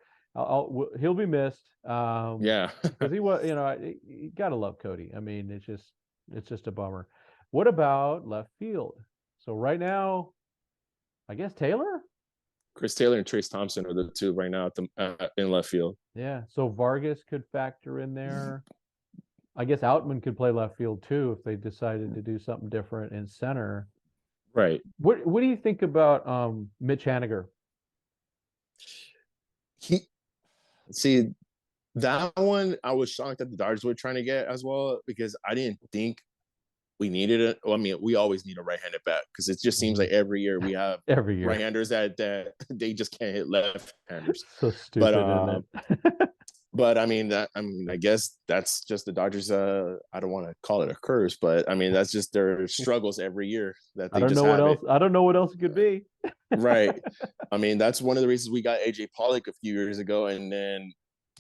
[SPEAKER 1] He'll be missed.
[SPEAKER 2] Yeah.
[SPEAKER 1] Because he was, you gotta love Cody. I mean, it's just a bummer. What about left field? So right now, I guess Taylor.
[SPEAKER 2] Chris Taylor and Trace Thompson are the two right now at the in left field.
[SPEAKER 1] Yeah. So Vargas could factor in there. I guess Outman could play left field too if they decided to do something different in center.
[SPEAKER 2] Right.
[SPEAKER 1] What do you think about Mitch Haniger?
[SPEAKER 2] He see that one. I was shocked that the Dodgers were trying to get as well because I didn't think we needed it. Well, I mean, we always need a right-handed bat because it just seems
[SPEAKER 1] Mhm.
[SPEAKER 2] like every year we have
[SPEAKER 1] Every year.
[SPEAKER 2] right-handers that they just can't hit left-handers.
[SPEAKER 1] So
[SPEAKER 2] But
[SPEAKER 1] stupid, isn't it?
[SPEAKER 2] but I guess that's just the Dodgers. I don't want to call it a curse, but I mean that's just their struggles every year that
[SPEAKER 1] I
[SPEAKER 2] they
[SPEAKER 1] don't
[SPEAKER 2] just
[SPEAKER 1] know what
[SPEAKER 2] have
[SPEAKER 1] else.
[SPEAKER 2] it.
[SPEAKER 1] I don't know what else it could be.
[SPEAKER 2] Right. I mean that's one of the reasons we got AJ Pollock a few years ago, and then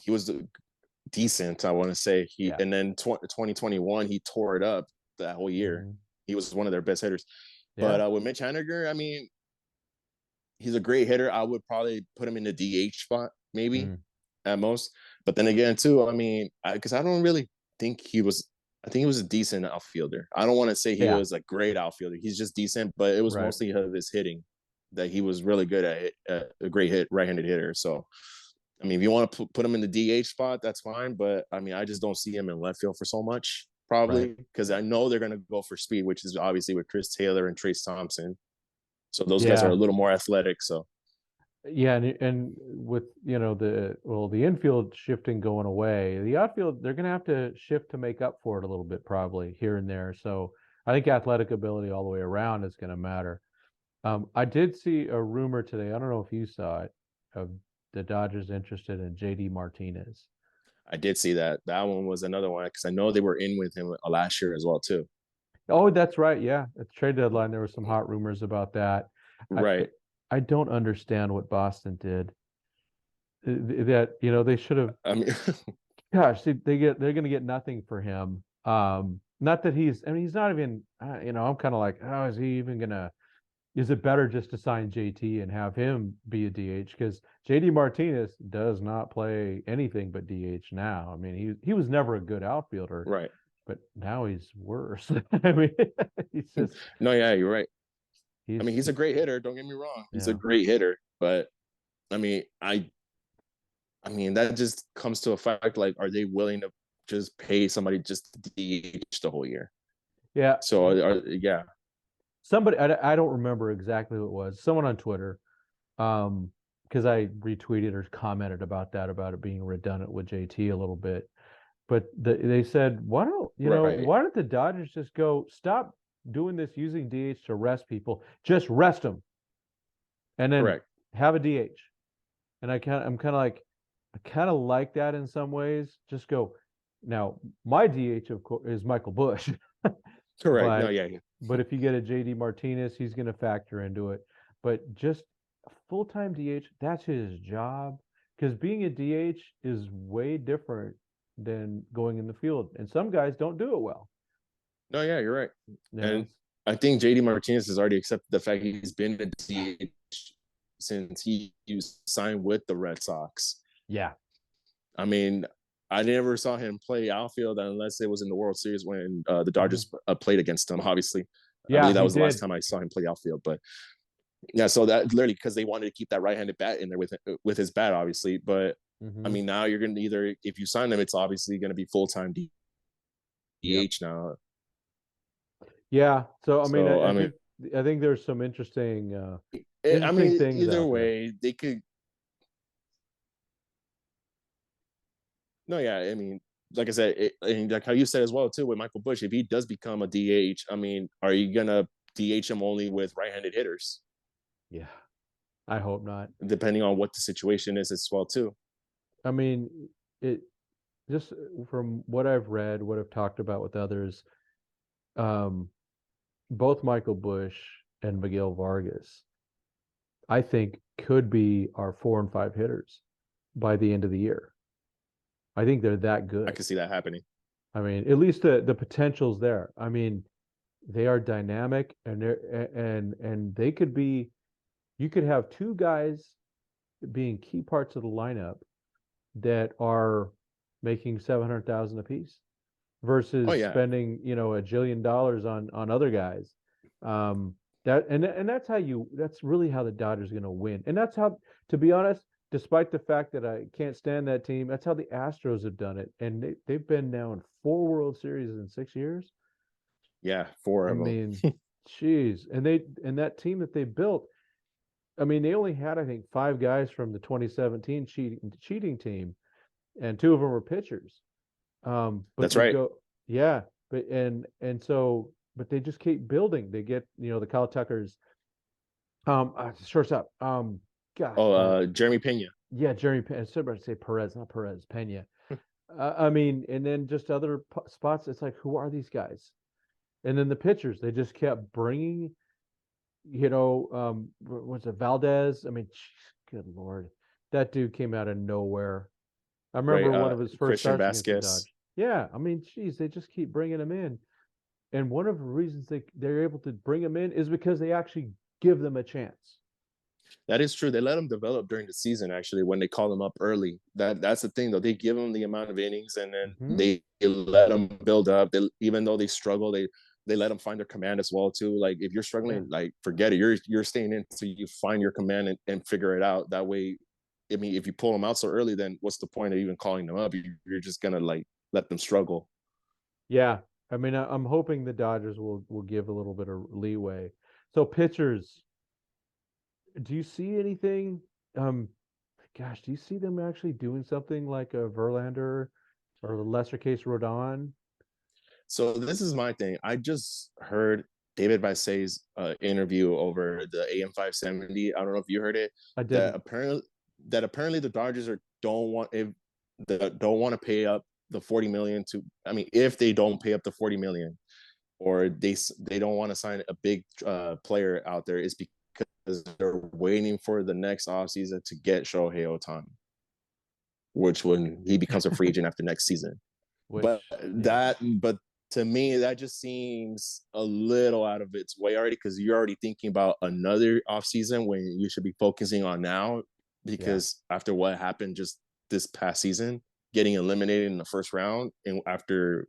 [SPEAKER 2] he was decent. I want to say
[SPEAKER 1] Yeah.
[SPEAKER 2] and then 2021 he tore it up that whole year.
[SPEAKER 1] Mhm.
[SPEAKER 2] He was one of their best hitters.
[SPEAKER 1] Yeah.
[SPEAKER 2] But with Mitch Haniger, I mean, he's a great hitter. I would probably put him in the DH spot, maybe
[SPEAKER 1] Mm.
[SPEAKER 2] at most. But then again, too, I mean, because I don't really think he was. I think he was a decent outfielder. I don't want to say he
[SPEAKER 1] Yeah.
[SPEAKER 2] was a great outfielder. He's just decent, but it was
[SPEAKER 1] Right.
[SPEAKER 2] mostly of his hitting that he was really good at. A great right-handed hitter. So, I mean, if you want to put him in the DH spot, that's fine. But I mean, I just don't see him in left field for so much,
[SPEAKER 1] Right.
[SPEAKER 2] probably because I know they're going to go for speed, which is obviously with Chris Taylor and Trace Thompson. So those guys are a
[SPEAKER 1] Yeah.
[SPEAKER 2] little more athletic. So
[SPEAKER 1] Yeah, and with the infield shifting going away, the outfield they're going to have to shift to make up for it a little bit probably here and there. So I think athletic ability all the way around is going to matter. I did see a rumor today. I don't know if you saw it of the Dodgers interested in JD Martinez.
[SPEAKER 2] I did see that. That one was another one because I know they were in with him last year as well too.
[SPEAKER 1] Oh, that's right. Yeah, at the trade deadline there were some hot rumors about that. I
[SPEAKER 2] Right.
[SPEAKER 1] I don't understand what Boston did. that they should have.
[SPEAKER 2] I mean,
[SPEAKER 1] Gosh, they're going to get nothing for him. Not that he's. I mean, he's not even. I'm kind of like, oh, is he even gonna? Is it better just to sign JT and have him be a DH? Because JD Martinez does not play anything but DH now. I mean, he was never a good outfielder,
[SPEAKER 2] right.
[SPEAKER 1] but now he's worse. I mean, he's just
[SPEAKER 2] No, yeah, you're right. I mean, he's
[SPEAKER 1] he's
[SPEAKER 2] a great hitter. Don't get me wrong. He's a
[SPEAKER 1] yeah.
[SPEAKER 2] great hitter, but I mean, I mean, that just comes to a fact. Like, are they willing to just pay somebody just to DH the whole year?
[SPEAKER 1] Yeah,
[SPEAKER 2] So, yeah,
[SPEAKER 1] somebody I don't remember exactly who it was. Someone on Twitter, because I retweeted or commented about it being redundant with JT a little bit. But they said,
[SPEAKER 2] right,
[SPEAKER 1] why don't the Dodgers just go stop doing this using DH to rest people, just rest them, and then
[SPEAKER 2] correct,
[SPEAKER 1] have a DH. And I'm kind of like, I kind of like that in some ways. Just go. Now, my DH of course is Michael Busch,
[SPEAKER 2] correct. No,
[SPEAKER 1] but
[SPEAKER 2] yeah, yeah.
[SPEAKER 1] but if you get a JD Martinez, he's going to factor into it. But just a full-time DH, that's his job. Because being a DH is way different than going in the field. And some guys don't do it well.
[SPEAKER 2] No, yeah, you're right.
[SPEAKER 1] Yeah.
[SPEAKER 2] And I think JD Martinez has already accepted the fact he's been a DH since he signed with the Red Sox.
[SPEAKER 1] Yeah.
[SPEAKER 2] I mean, I never saw him play outfield unless it was in the World Series when the Dodgers played against him. Obviously, I
[SPEAKER 1] Yeah,
[SPEAKER 2] believe that
[SPEAKER 1] he
[SPEAKER 2] was the last
[SPEAKER 1] did.
[SPEAKER 2] time I saw him play outfield. But yeah, so that literally because they wanted to keep that right-handed bat in there with his bat, obviously. But I
[SPEAKER 1] Hmm.
[SPEAKER 2] mean, now you're going to either if you sign him, it's obviously going to be full-time
[SPEAKER 1] Yep.
[SPEAKER 2] DH now.
[SPEAKER 1] Yeah. So I mean,
[SPEAKER 2] So I mean,
[SPEAKER 1] I think there's some
[SPEAKER 2] I
[SPEAKER 1] interesting
[SPEAKER 2] mean,
[SPEAKER 1] things
[SPEAKER 2] either
[SPEAKER 1] out there.
[SPEAKER 2] way, they could. No, yeah, I mean, like I said, and like how you said as well too with Michael Busch, if he does become a DH, I mean, are you gonna DH him only with right-handed hitters,
[SPEAKER 1] Yeah. I hope not.
[SPEAKER 2] depending on what the situation is as well too?
[SPEAKER 1] I mean, it just from what I've read, what I've talked about with others, um, both Michael Busch and Miguel Vargas, I think could be our 4 and 5 hitters by the end of the year. I think they're that
[SPEAKER 2] I
[SPEAKER 1] good.
[SPEAKER 2] can see that happening.
[SPEAKER 1] I mean, at least the potential's there. I mean, they are dynamic and they could be. You could have two guys being key parts of the lineup that are making 700,000 apiece
[SPEAKER 2] Oh
[SPEAKER 1] versus
[SPEAKER 2] yeah,
[SPEAKER 1] spending $1 jillion on other guys. That's really how the Dodgers are going to win, and that's how, to be honest, despite the fact that I can't stand that team, that's how the Astros have done it, and they've been now in 4 World Series in 6 years.
[SPEAKER 2] yeah, four
[SPEAKER 1] I
[SPEAKER 2] of
[SPEAKER 1] mean,
[SPEAKER 2] them.
[SPEAKER 1] geez, and that team that they built. I mean, they only had, I think, 5 guys from the 2017 cheating team, and 2 of them were pitchers. But
[SPEAKER 2] That's
[SPEAKER 1] you
[SPEAKER 2] right.
[SPEAKER 1] go, yeah, but they just keep building. They get, the Kyle Tuckers, shortstop. Gosh,
[SPEAKER 2] Oh,
[SPEAKER 1] my
[SPEAKER 2] Jeremy Pena.
[SPEAKER 1] yeah, Jeremy. I said about to say Perez, not Perez, Pena. I mean, and then just other spots. It's like, who are these guys? And then the pitchers, they just kept bringing, what's it, Valdez? I mean, good Lord, that dude came out of nowhere. I
[SPEAKER 2] Right,
[SPEAKER 1] remember one of his first
[SPEAKER 2] Christian
[SPEAKER 1] starts against the
[SPEAKER 2] Vasquez.
[SPEAKER 1] Dodgers. Yeah, I mean, geez, they just keep bringing him in, and one of the reasons they're able to bring him in is because they actually give them a chance.
[SPEAKER 2] That is true. They let him develop during the season. Actually, when they call him up early, that's the thing though. They give him the amount of innings, and then
[SPEAKER 1] Hmm.
[SPEAKER 2] they let them build up. Even though they struggle, they let them find their command as well too. Like if you're
[SPEAKER 1] Yeah,
[SPEAKER 2] struggling, like forget it. You're staying in until you find your command and figure it out. That way, I mean, if you pull them out so early, then what's the point of even calling them up? You're just gonna like let them struggle.
[SPEAKER 1] yeah. I mean, I'm hoping the Dodgers will give a little bit of leeway. So pitchers, do you see anything? Um, Gosh, do you see them actually doing something like a Verlander or the lesser case Rodon?
[SPEAKER 2] So this is my thing. I just heard David Bassey's interview over the AM 570. I don't know if you heard it.
[SPEAKER 1] I
[SPEAKER 2] That
[SPEAKER 1] didn't.
[SPEAKER 2] apparently the Dodgers don't want if the don't want to pay up the 40 million to. I mean, if they don't pay up the 40 million, or they don't want to sign a big player out there, is because they're waiting for the next offseason to get Shohei Ohtani. which when he becomes a free agent after next season. But
[SPEAKER 1] Which, yeah,
[SPEAKER 2] but to me, that just seems a little out of its way already, because you're already thinking about another offseason when you should be focusing on now,
[SPEAKER 1] yeah,
[SPEAKER 2] because after what happened just this past season, getting eliminated in the first round and after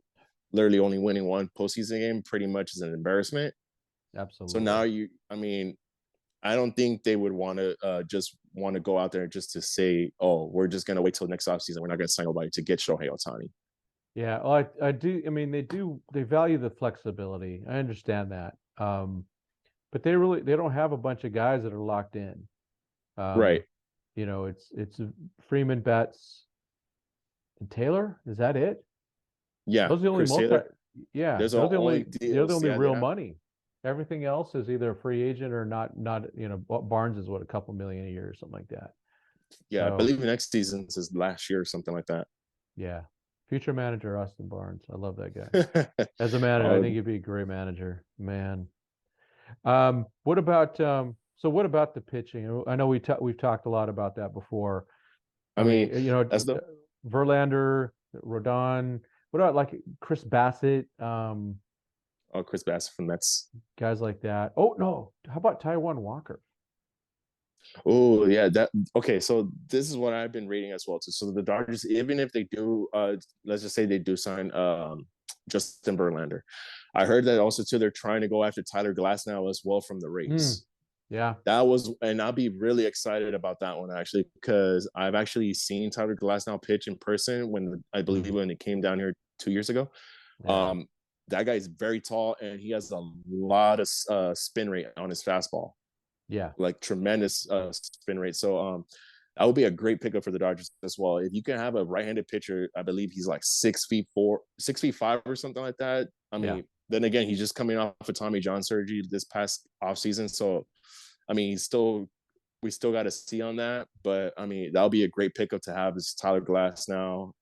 [SPEAKER 2] literally only winning one postseason game pretty much is an embarrassment. So now
[SPEAKER 1] absolutely.
[SPEAKER 2] I mean, I don't think they would want to just want to go out there just to say, oh, we're just going to wait till next offseason. We're not going to sign nobody to get Shohei Ohtani.
[SPEAKER 1] Yeah, well, I do. I mean, they value the flexibility. I understand that. But they don't have a bunch of guys that are locked in.
[SPEAKER 2] Right.
[SPEAKER 1] Um, it's Freeman, Betts, and Taylor. Is that it?
[SPEAKER 2] Yeah.
[SPEAKER 1] Those are the only
[SPEAKER 2] Chris Taylor.
[SPEAKER 1] yeah,
[SPEAKER 2] There's only
[SPEAKER 1] they're the
[SPEAKER 2] deals.
[SPEAKER 1] only
[SPEAKER 2] Yeah, they
[SPEAKER 1] real
[SPEAKER 2] have.
[SPEAKER 1] money. Everything else is either a free agent or not, Barnes is what, a couple million a year or something like that.
[SPEAKER 2] Yeah, I
[SPEAKER 1] So
[SPEAKER 2] believe next season's is last year or something like that.
[SPEAKER 1] yeah. Future manager Austin Barnes. I love that guy. As a manager, I
[SPEAKER 2] uh,
[SPEAKER 1] think he'd be a great manager. Man. What about what about the pitching? I know we've talked a lot about that before.
[SPEAKER 2] I
[SPEAKER 1] I mean,
[SPEAKER 2] mean, that's the
[SPEAKER 1] Verlander, Rodon. What about like Chris Bassett?
[SPEAKER 2] Chris Bassett from Mets.
[SPEAKER 1] Guys like that. Oh no, how about Taiwan Walker?
[SPEAKER 2] Oh yeah, that okay. So this is what I've been reading as well too. So the Dodgers, even if they do, let's just say they do sign Justin Verlander, I heard that also too. They're trying to go after Tyler Glass now as well from the
[SPEAKER 1] Mm,
[SPEAKER 2] Rays.
[SPEAKER 1] yeah,
[SPEAKER 2] That was, and I'll be really excited about that one actually, because I've actually seen Tyler Glass now pitch in person when I believe
[SPEAKER 1] mm,
[SPEAKER 2] when it came down here 2 years ago.
[SPEAKER 1] yeah,
[SPEAKER 2] Um, that guy is very tall and he has a lot of spin rate on his fastball,
[SPEAKER 1] yeah,
[SPEAKER 2] like tremendous spin rate. So that would be a great pickup for the Dodgers as well. If you can have a right-handed pitcher, I believe he's like 6'4", 6'5" or something like that. I
[SPEAKER 1] yeah.
[SPEAKER 2] mean, then again, he's just coming off of Tommy John surgery this past offseason. So I mean, we still got to see on that, but I mean, that'll be a great pickup to have is Tyler Glass now,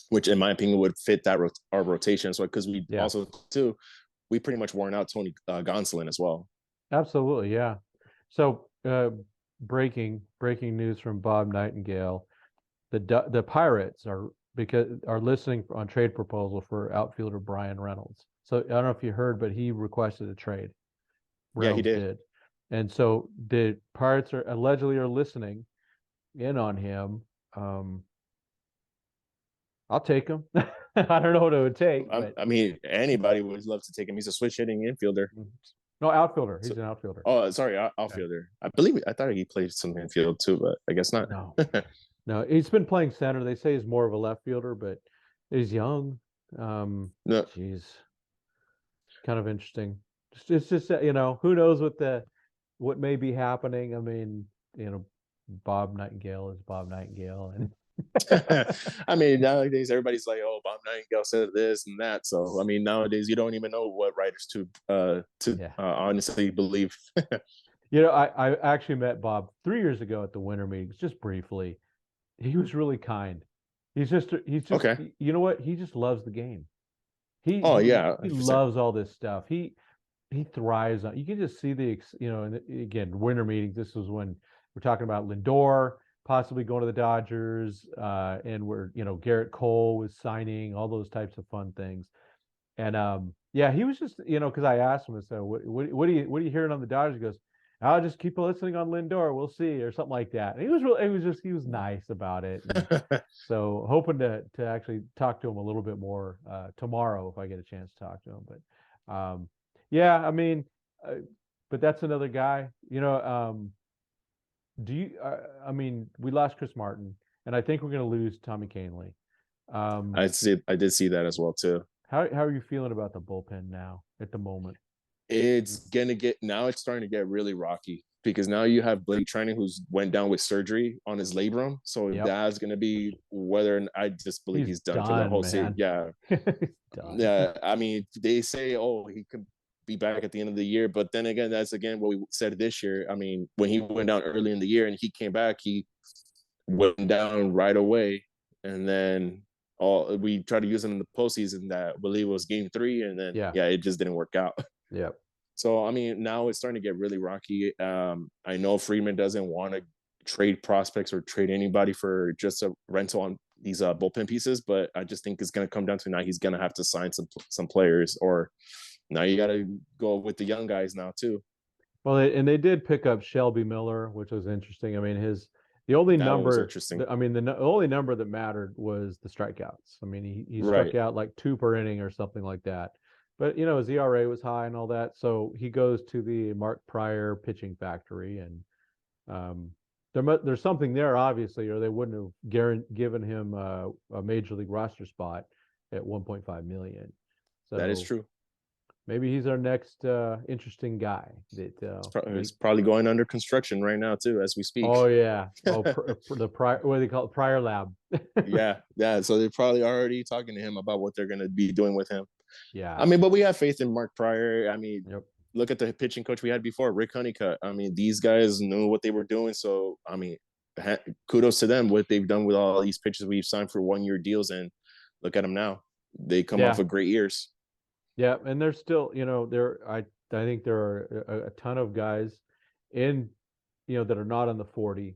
[SPEAKER 2] which in my opinion would fit that our rotation. So because we
[SPEAKER 1] Yeah,
[SPEAKER 2] also too, we pretty much worn out Tony Gonsolin as well.
[SPEAKER 1] absolutely. Yeah. So, breaking news from Bob Nightingale: the Pirates are listening on trade proposal for outfielder Brian Reynolds. So I don't know if you heard, but he requested a trade.
[SPEAKER 2] Yeah, he
[SPEAKER 1] Reynolds
[SPEAKER 2] did.
[SPEAKER 1] did, and so the Pirates are allegedly listening in on him. Um, I'll take him. I don't know what it would take, but
[SPEAKER 2] I mean, anybody would love to take him. He's a switch hitting infielder.
[SPEAKER 1] no, outfielder.
[SPEAKER 2] So,
[SPEAKER 1] He's an outfielder.
[SPEAKER 2] oh, sorry,
[SPEAKER 1] Yeah.
[SPEAKER 2] outfielder. I believe I thought he played some infield too, but I guess not.
[SPEAKER 1] No, no, he's been playing center. They say he's more of a left fielder, but he's young.
[SPEAKER 2] No,
[SPEAKER 1] Geez, kind of interesting. It's just who knows what may be happening. I mean, Bob Nightingale is Bob Nightingale, and
[SPEAKER 2] I mean, nowadays everybody's like, "Oh, Bob Nightingale said this and that." So, I mean, nowadays you don't even know what writers to
[SPEAKER 1] yeah.
[SPEAKER 2] honestly believe.
[SPEAKER 1] I actually met Bob 3 years ago at the winter meetings, just briefly. He was really kind. He's just
[SPEAKER 2] Okay.
[SPEAKER 1] you know what? He just loves the game. He
[SPEAKER 2] Oh
[SPEAKER 1] he
[SPEAKER 2] yeah,
[SPEAKER 1] he
[SPEAKER 2] 100%.
[SPEAKER 1] loves all this stuff. He thrives on. You can just see and again, winter meetings. This was when we're talking about Lindor possibly going to the Dodgers, and Garrett Cole was signing, all those types of fun things. And yeah, he was just because I asked him, so what are you hearing on the Dodgers? He goes, I'll just keep listening on Lindor. We'll see, or something like that. And he was nice about it. And so hoping to actually talk to him a little bit more tomorrow if I get a chance to talk to him. But yeah, I mean, but that's another guy. Do you? I mean, we lost Chris Martin, and I think we're going to lose Tommy Canley. Um,
[SPEAKER 2] I did see that as well too.
[SPEAKER 1] how are you feeling about the bullpen now at the moment?
[SPEAKER 2] It's gonna get now. It's starting to get really rocky because now you have Blake Trinan who's went down with surgery on his labrum. So
[SPEAKER 1] Yep,
[SPEAKER 2] that's gonna be whether I just believe
[SPEAKER 1] he's
[SPEAKER 2] he's done for the
[SPEAKER 1] done,
[SPEAKER 2] whole season.
[SPEAKER 1] man.
[SPEAKER 2] Yeah,
[SPEAKER 1] He's done.
[SPEAKER 2] yeah. I mean, they say, oh, he could be back at the end of the year, but then again, that's again what we said this year. I mean, when he went down early in the year and he came back, he went down right away, and then all we tried to use him in the postseason. That I believe was Game 3, and then
[SPEAKER 1] Yeah,
[SPEAKER 2] yeah, it just didn't work out.
[SPEAKER 1] yep,
[SPEAKER 2] So I mean, now it's starting to get really rocky. I know Freeman doesn't want to trade prospects or trade anybody for just a rental on these bullpen pieces. But I just think it's going to come down to now he's going to have to sign some players, or now you got to go with the young guys now too.
[SPEAKER 1] Well, they did pick up Shelby Miller, which was interesting. I mean, the only
[SPEAKER 2] That one was
[SPEAKER 1] number,
[SPEAKER 2] interesting.
[SPEAKER 1] I mean, the only number that mattered was the strikeouts. I mean, he struck
[SPEAKER 2] Right.
[SPEAKER 1] out like 2 per inning or something like that. But his ERA was high and all that, so he goes to the Mark Pryor pitching factory, and there's something there, obviously, or they wouldn't have given him a major league roster spot at 1.5 million.
[SPEAKER 2] That is
[SPEAKER 1] So
[SPEAKER 2] true.
[SPEAKER 1] maybe he's our next interesting guy.
[SPEAKER 2] It's probably going under construction right now too, as we speak.
[SPEAKER 1] Oh yeah. Oh, the prior, what do they call it? Prior lab.
[SPEAKER 2] Yeah. So they're probably already talking to him about what they're going to be doing with him.
[SPEAKER 1] Yeah.
[SPEAKER 2] I mean, but we have faith in Mark Pryor. I mean,
[SPEAKER 1] Yep.
[SPEAKER 2] look at the pitching coach we had before, Rick Honeycutt. I mean, these guys knew what they were doing. So, I mean, kudos to them, what they've done with all these pitchers we've signed for 1-year deals. And look at them now. They come off of great years.
[SPEAKER 1] Yeah. And there's still, I think there are a ton of guys in, that are not on the 40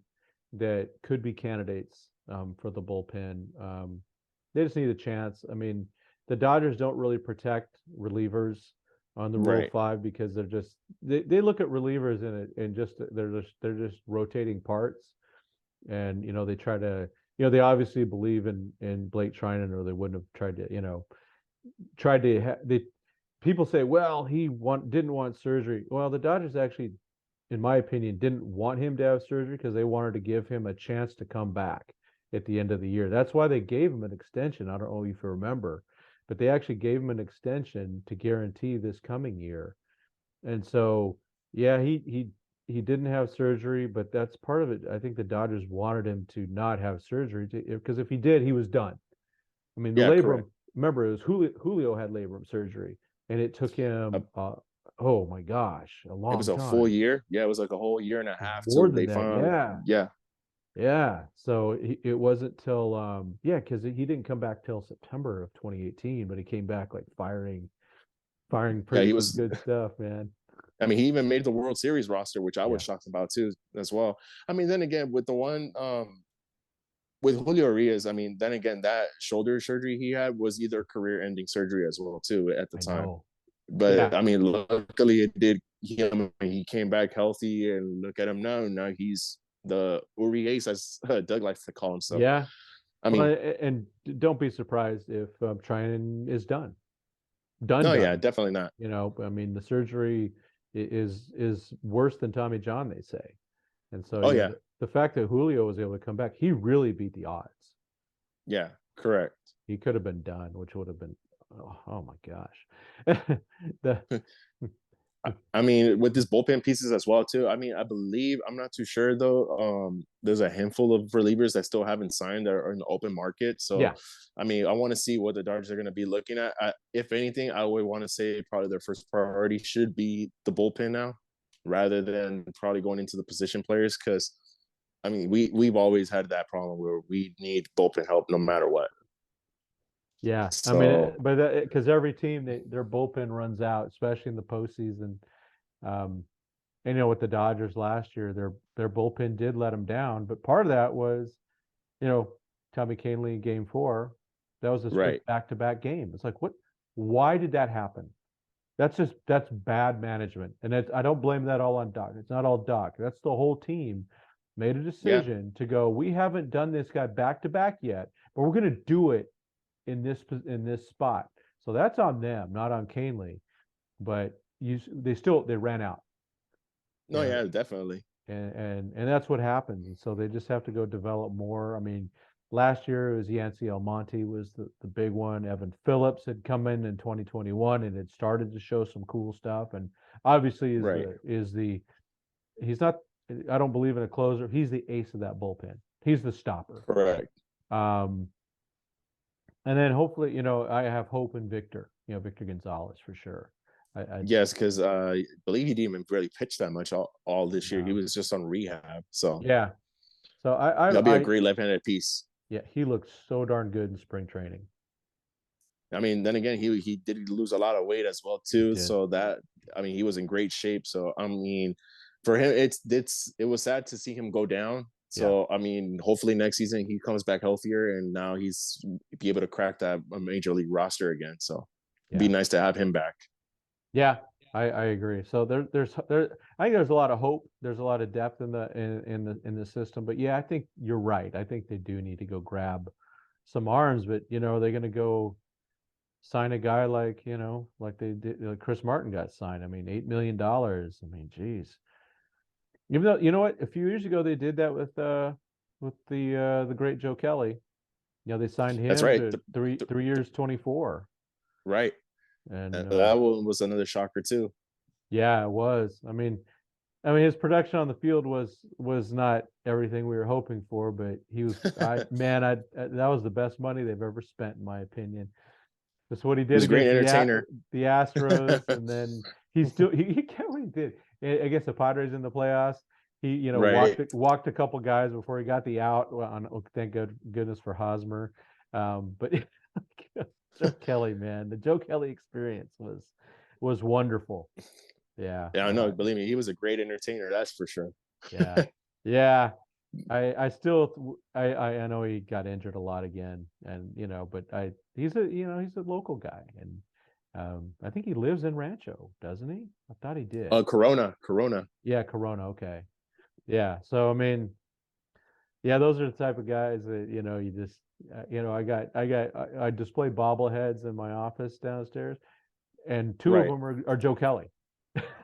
[SPEAKER 1] that could be candidates for the bullpen. They just need a chance. I mean, the Dodgers don't really protect relievers on the Rule 5 because they look at relievers and just they're just rotating parts, and they try to they obviously believe in Blake Trinan, or they wouldn't have tried to people say, well, he didn't want surgery. Well, the Dodgers actually, in my opinion, didn't want him to have surgery because they wanted to give him a chance to come back at the end of the year. That's why they gave him an extension. I don't know if you remember, but they actually gave him an extension to guarantee this coming year. And so, yeah, he didn't have surgery, but that's part of it. I think the Dodgers wanted him to not have surgery because if he did, he was done. I mean, the labrum. Remember, it was Julio had labrum surgery, and it took him. Oh my gosh, a long time.
[SPEAKER 2] It was a full year. Yeah, it was like a whole year and a half.
[SPEAKER 1] More than that.
[SPEAKER 2] Yeah.
[SPEAKER 1] Yeah. So it wasn't till because he didn't come back till September of 2018, but he came back like firing pretty good stuff, man.
[SPEAKER 2] I mean, he even made the World Series roster, which I was shocked about too, as well. I mean, then again, with the one with Julio Urias, I mean, then again, that shoulder surgery he had was either career-ending surgery as well too at the time. But I mean, luckily it did him. He came back healthy, and look at him now. Now he's the Urias, as Doug likes to call himself.
[SPEAKER 1] Yeah.
[SPEAKER 2] I mean,
[SPEAKER 1] and don't be surprised if Trinan is done.
[SPEAKER 2] No, yeah, definitely not.
[SPEAKER 1] I mean, the surgery is worse than Tommy John, they say. And so the fact that Julio was able to come back, he really beat the odds.
[SPEAKER 2] Yeah, correct.
[SPEAKER 1] He could have been done, which would have been, oh my gosh.
[SPEAKER 2] I mean, with this bullpen pieces as well too. I mean, I believe, I'm not too sure though. There's a handful of relievers that still haven't signed that are in the open market. So, I mean, I want to see what the Dodgers are going to be looking at. If anything, I would want to say probably their first priority should be the bullpen now, rather than probably going into the position players. Because, I mean, we've always had that problem where we need bullpen help no matter what.
[SPEAKER 1] Yeah, so, I mean, but because every team, their bullpen runs out, especially in the postseason. And with the Dodgers last year, their bullpen did let them down, but part of that was, Tommy Kahnle in Game 4, that was a back-to-back game. It's like, what? Why did that happen? That's bad management, and I don't blame that all on Doc. It's not all Doc. That's the whole team made a decision to go. We haven't done this guy back-to-back yet, but we're going to do it in this spot. So that's on them, not on Kahnle. But they ran out.
[SPEAKER 2] No, yeah, definitely.
[SPEAKER 1] And that's what happens. And so they just have to go develop more. I mean, last year it was Yancy Almonte was the big one. Evan Phillips had come in 2021 and had started to show some cool stuff. And obviously he's not, I don't believe in a closer. He's the ace of that bullpen. He's the stopper.
[SPEAKER 2] Correct.
[SPEAKER 1] And then hopefully, I have hope in Victor Gonzalez for sure.
[SPEAKER 2] Yes, because I believe he didn't even really pitch that much all this year. He was just on rehab. So
[SPEAKER 1] so
[SPEAKER 2] that'll be a great left-handed piece.
[SPEAKER 1] Yeah, he looked so darn good in spring training.
[SPEAKER 2] I mean, then again, he did lose a lot of weight as well too. So he was in great shape. So I mean, for him, it was sad to see him go down.
[SPEAKER 1] Yeah.
[SPEAKER 2] So I mean, hopefully next season he comes back healthier, and now he's be able to crack that major league roster again. So it'd be
[SPEAKER 1] Yeah.
[SPEAKER 2] nice to have him back.
[SPEAKER 1] Yeah. I agree. So I think there's a lot of hope. There's a lot of depth in the system. But yeah, I think you're right. I think they do need to go grab some arms, but they're going to go sign a guy like, like they did, like Chris Martin got signed. I mean, $8 million. I mean, geez. Even though, you know what, a few years ago they did that with the great Joe Kelly. They signed
[SPEAKER 2] That's
[SPEAKER 1] him
[SPEAKER 2] right.
[SPEAKER 1] to three years, 24.
[SPEAKER 2] Right.
[SPEAKER 1] And
[SPEAKER 2] That one was another shocker too.
[SPEAKER 1] yeah, it was. I mean, his production on the field was not everything we were hoping for, but he was. That was the best money they've ever spent, in my opinion. That's what he did
[SPEAKER 2] He's a great
[SPEAKER 1] against
[SPEAKER 2] entertainer.
[SPEAKER 1] the Astros, and then he can't what he did against the Padres in the playoffs. He
[SPEAKER 2] Right.
[SPEAKER 1] walked a couple guys before he got the out. Thank goodness for Hosmer. But Joe Kelly, man, the Joe Kelly experience was wonderful. Yeah,
[SPEAKER 2] Yeah, I know. Believe me, he was a great entertainer. That's for sure.
[SPEAKER 1] yeah, yeah. I still I know he got injured a lot again, and but he's a local guy, and I think he lives in Rancho, doesn't he? I thought he did.
[SPEAKER 2] Corona.
[SPEAKER 1] Yeah, Corona. Okay. Yeah. So I mean, yeah, those are the type of guys that you just I display bobbleheads in my office downstairs, and two of
[SPEAKER 2] Right.
[SPEAKER 1] them are Joe Kelly.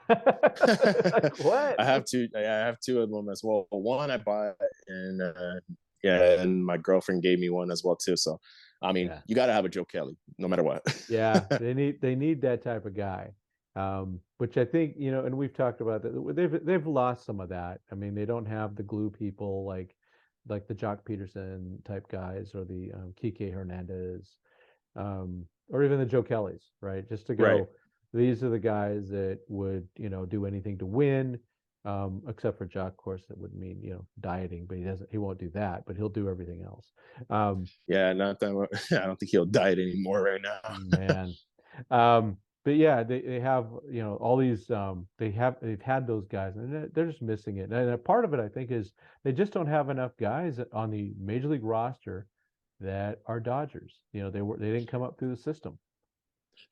[SPEAKER 1] Like, what?
[SPEAKER 2] I have two. I have two of them as well. One I bought, and yeah, and my girlfriend gave me one as well too. So, I mean,
[SPEAKER 1] Yeah.
[SPEAKER 2] you got to have a Joe Kelly, no matter what.
[SPEAKER 1] Yeah, they need that type of guy, which I think and we've talked about that. They've lost some of that. I mean, they don't have the glue people like the Jock Peterson type guys or the Kike Hernandez, or even the Joe Kellys, right? Just to
[SPEAKER 2] Right.
[SPEAKER 1] go, these are the guys that would do anything to win, except for Jock, of course, that would mean dieting, but he won't do that, but he'll do everything else.
[SPEAKER 2] Yeah, not that much. I don't think he'll diet anymore right now.
[SPEAKER 1] Man. But yeah, they have, all these, they've had those guys, and they're just missing it. And a part of it, I think, is they just don't have enough guys on the major league roster that are Dodgers. They didn't come up through the system.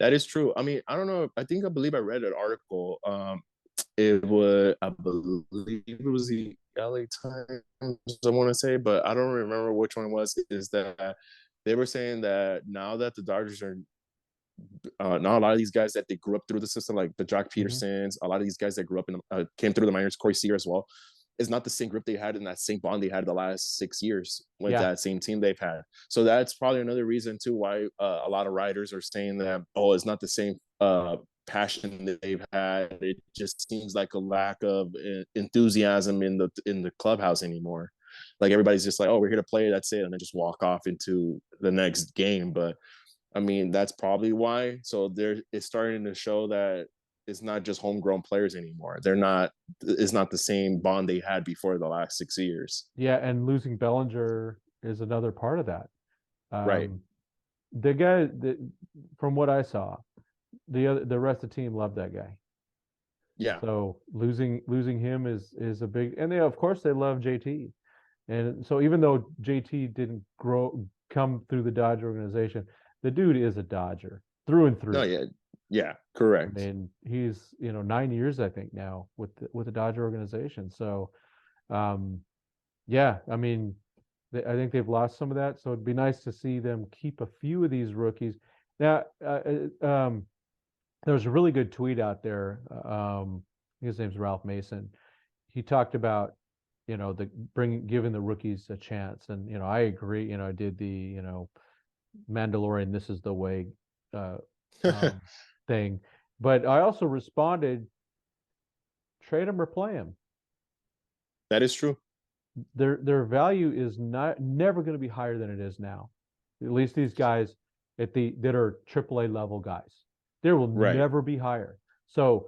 [SPEAKER 2] That is true. I mean, I don't know. I believe I read an article. I believe it was the LA Times, I want to say, but I don't remember which one it was. Is that they were saying that now that the Dodgers are now a lot of these guys that they grew up through the system, like the Jock
[SPEAKER 1] Mm-hmm.
[SPEAKER 2] Petersons, a lot of these guys that grew up in came through the minors, Corey Seager as well, is not the same group they had in that same bond they had the last 6 years with
[SPEAKER 1] Yeah.
[SPEAKER 2] that same team they've had. So that's probably another reason too why a lot of writers are saying that it's not the same passion that they've had. It just seems like a lack of enthusiasm in the clubhouse anymore. Like everybody's just like, oh, we're here to play, that's it, and then just walk off into the next game. But I mean, that's probably why. So it's starting to show that it's not just homegrown players anymore. It's not the same bond they had before the last 6 years.
[SPEAKER 1] Yeah, and losing Bellinger is another part of that.
[SPEAKER 2] Right.
[SPEAKER 1] The guy from what I saw, the rest of the team loved that guy.
[SPEAKER 2] Yeah.
[SPEAKER 1] So losing him is a big, and of course they love JT. And so even though JT didn't come through the Dodger organization, the dude is a Dodger through and through.
[SPEAKER 2] No, yeah. Yeah,
[SPEAKER 1] I
[SPEAKER 2] correct.
[SPEAKER 1] mean, he's 9 years, I think, now with the Dodger organization. So, yeah, I mean, I think they've lost some of that. So it'd be nice to see them keep a few of these rookies. Now, there was a really good tweet out there. His name's Ralph Mason. He talked about giving the rookies a chance, and I agree. I did the Mandalorian, this is the way thing, but I also responded, trade them or play them.
[SPEAKER 2] That is true.
[SPEAKER 1] Their value is never going to be higher than it is now. At least these guys that are AAA level guys, there will never be higher. So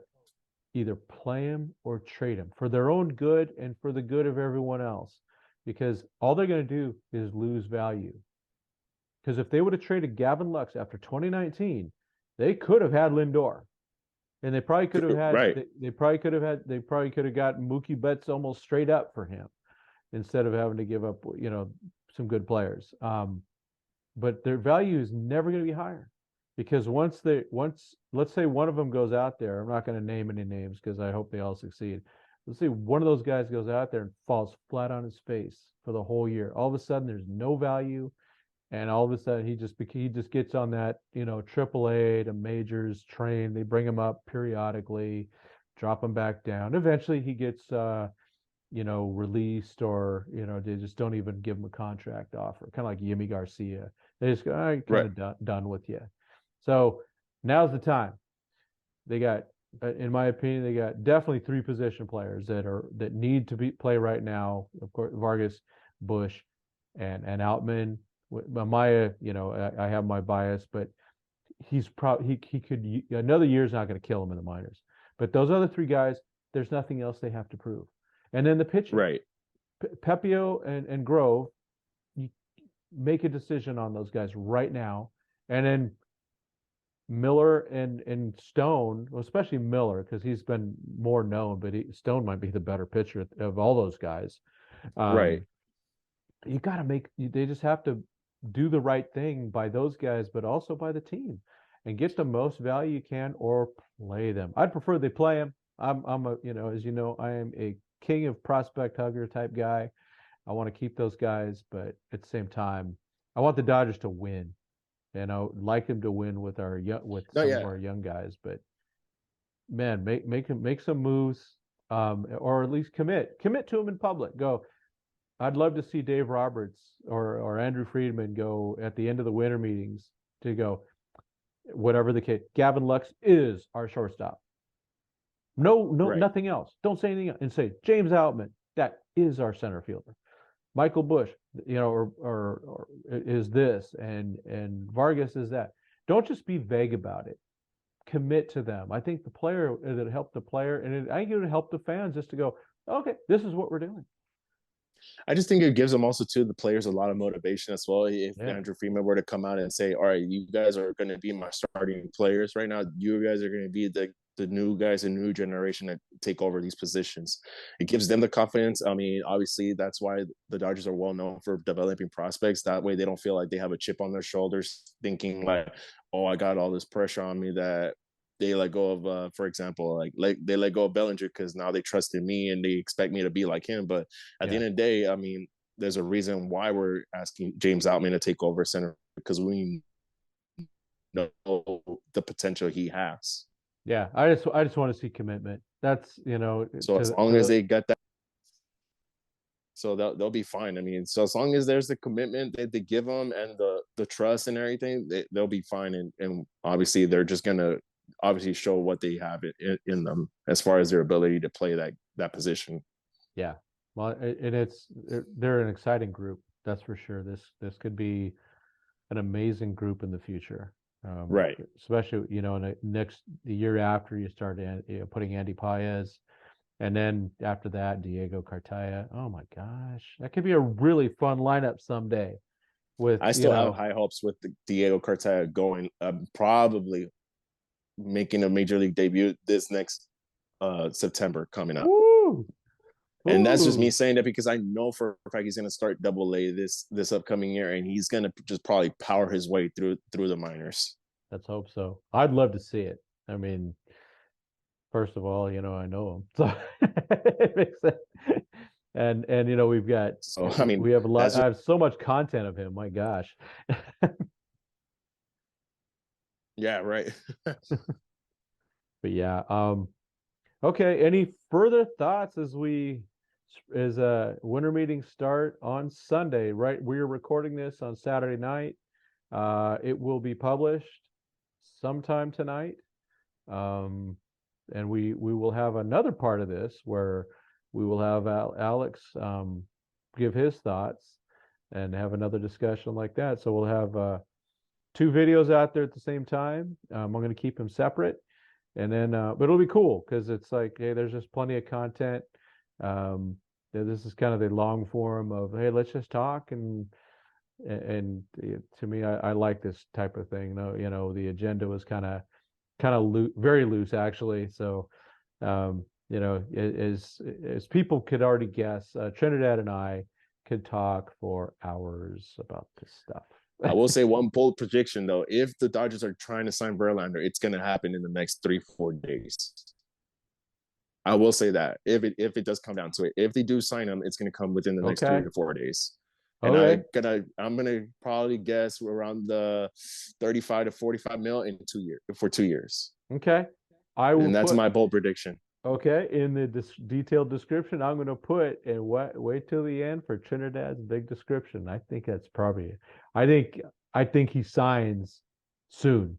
[SPEAKER 1] either play them or trade them for their own good and for the good of everyone else, because all they're going to do is lose value. Because if they would have traded Gavin Lux after 2019, they could have had Lindor, and they probably could have had they probably could have got Mookie Betts almost straight up for him. instead of having to give up, some good players. But their value is never going to be higher because once let's say one of them goes out there, I'm not going to name any names because I hope they all succeed. Let's say one of those guys goes out there and falls flat on his face for the whole year. All of a sudden, there's no value, and all of a sudden he just gets on that AAA to majors train. They bring him up periodically, drop him back down. Eventually, he gets released, or they just don't even give him a contract offer, kind of like Yimi Garcia. They just go, I'm kind of done with you. So now's the time. They got, in my opinion, they got definitely 3 position players that need to play right now. Of course, Vargas, Busch, and Outman. Amaya, I have my bias, but he's probably he could another year's not going to kill him in the minors. But those other 3 guys, there's nothing else they have to prove. And then the pitching,
[SPEAKER 2] right?
[SPEAKER 1] Pepiot and Grove, you make a decision on those guys right now, and then Miller and Stone, well, especially Miller because he's been more known, but Stone might be the better pitcher of all those guys.
[SPEAKER 2] Right.
[SPEAKER 1] You got to they just have to do the right thing by those guys, but also by the team, and get the most value you can, or play them. I'd prefer they play them. I'm a, as you know, I am a king of prospect hugger type guy. I want to keep those guys, but at the same time, I want the Dodgers to win. Like them to win with some of our young guys. But man, make some moves, or at least commit to them in public. Go. I'd love to see Dave Roberts or Andrew Friedman go at the end of the winter meetings to go, whatever the case. Gavin Lux is our shortstop. No, nothing else. Don't say anything else. And say James Outman, that is our center fielder. Michael Busch, or is this, and Vargas is that. Don't just be vague about it. Commit to them. I think it'll help the player, and I think it would help the fans just to go, okay, this is what we're doing.
[SPEAKER 2] I just think it gives them also to the players a lot of motivation as well. If Andrew Friedman were to come out and say, all right, you guys are going to be my starting players right now. You guys are going to be the new guys, a new generation that take over these positions. It gives them the confidence. I mean, obviously, that's why the Dodgers are well known for developing prospects. That way they don't feel like they have a chip on their shoulders thinking like, oh, I got all this pressure on me that they let go of, for example, like they let go of Bellinger because now they trusted me and they expect me to be like him. But at the end of the day, I mean, there's a reason why we're asking James Outman to take over center, because we know the potential he has.
[SPEAKER 1] Yeah, I just want to see commitment. That's
[SPEAKER 2] So as long as they get that, so they'll be fine. I mean, so as long as there's the commitment that they give them and the trust and everything, they'll be fine. And obviously they're just gonna obviously show what they have in them as far as their ability to play that position.
[SPEAKER 1] Yeah, well, and they're an exciting group, that's for sure. This could be an amazing group in the future.
[SPEAKER 2] Right.
[SPEAKER 1] Especially in the year after you start putting Andy Paez, and then after that Diego Cartaya. Oh my gosh, that could be a really fun lineup someday.
[SPEAKER 2] I still have high hopes with the Diego Cartaya going, probably making a major league debut this next September coming up.
[SPEAKER 1] Woo!
[SPEAKER 2] And that's just me saying that because I know for a fact he's going to start Double-A this upcoming year, and he's going to just probably power his way through the minors.
[SPEAKER 1] Let's hope so. I'd love to see it. I mean, first of all, I know him, so it makes sense. And we've got.
[SPEAKER 2] So I mean,
[SPEAKER 1] we have a lot. I have so much content of him. My gosh.
[SPEAKER 2] Yeah. Right.
[SPEAKER 1] But yeah. Okay. Any further thoughts as winter meetings start on Sunday? Right. We are recording this on Saturday night. It will be published sometime tonight. And we will have another part of this where we will have Alex give his thoughts and have another discussion like that. So we'll have 2 videos out there at the same time. I'm going to keep them separate. And then, but it'll be cool because it's like, hey, there's just plenty of content. This is kind of the long form of, hey, let's just talk. And to me, I like this type of thing. The agenda was kind of very loose actually. So, you know, as people could already guess, Trinidad and I could talk for hours about this stuff.
[SPEAKER 2] I will say one bold prediction though: if the Dodgers are trying to sign Verlander, it's going to happen in the next 3-4 days. I will say that if it does come down to it, if they do sign him, it's going to come within the next three
[SPEAKER 1] Okay.
[SPEAKER 2] to four days. And
[SPEAKER 1] Okay.
[SPEAKER 2] I'm gonna probably guess around the 35 to 45 mil in 2 years for 2 years,
[SPEAKER 1] Okay. I will
[SPEAKER 2] and that's
[SPEAKER 1] put,
[SPEAKER 2] my bold prediction.
[SPEAKER 1] okay, in the detailed description, I'm going to put, and wait till the end for Trinidad's big description. I think that's probably, I think, I think he signs soon.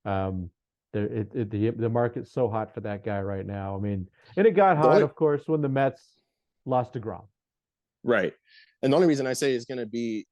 [SPEAKER 1] Um, the market's so hot for that guy right now. I mean, and it got
[SPEAKER 2] The
[SPEAKER 1] hot,
[SPEAKER 2] only
[SPEAKER 1] of course, when the Mets lost to Grom.
[SPEAKER 2] right, and the only reason I say it's gonna be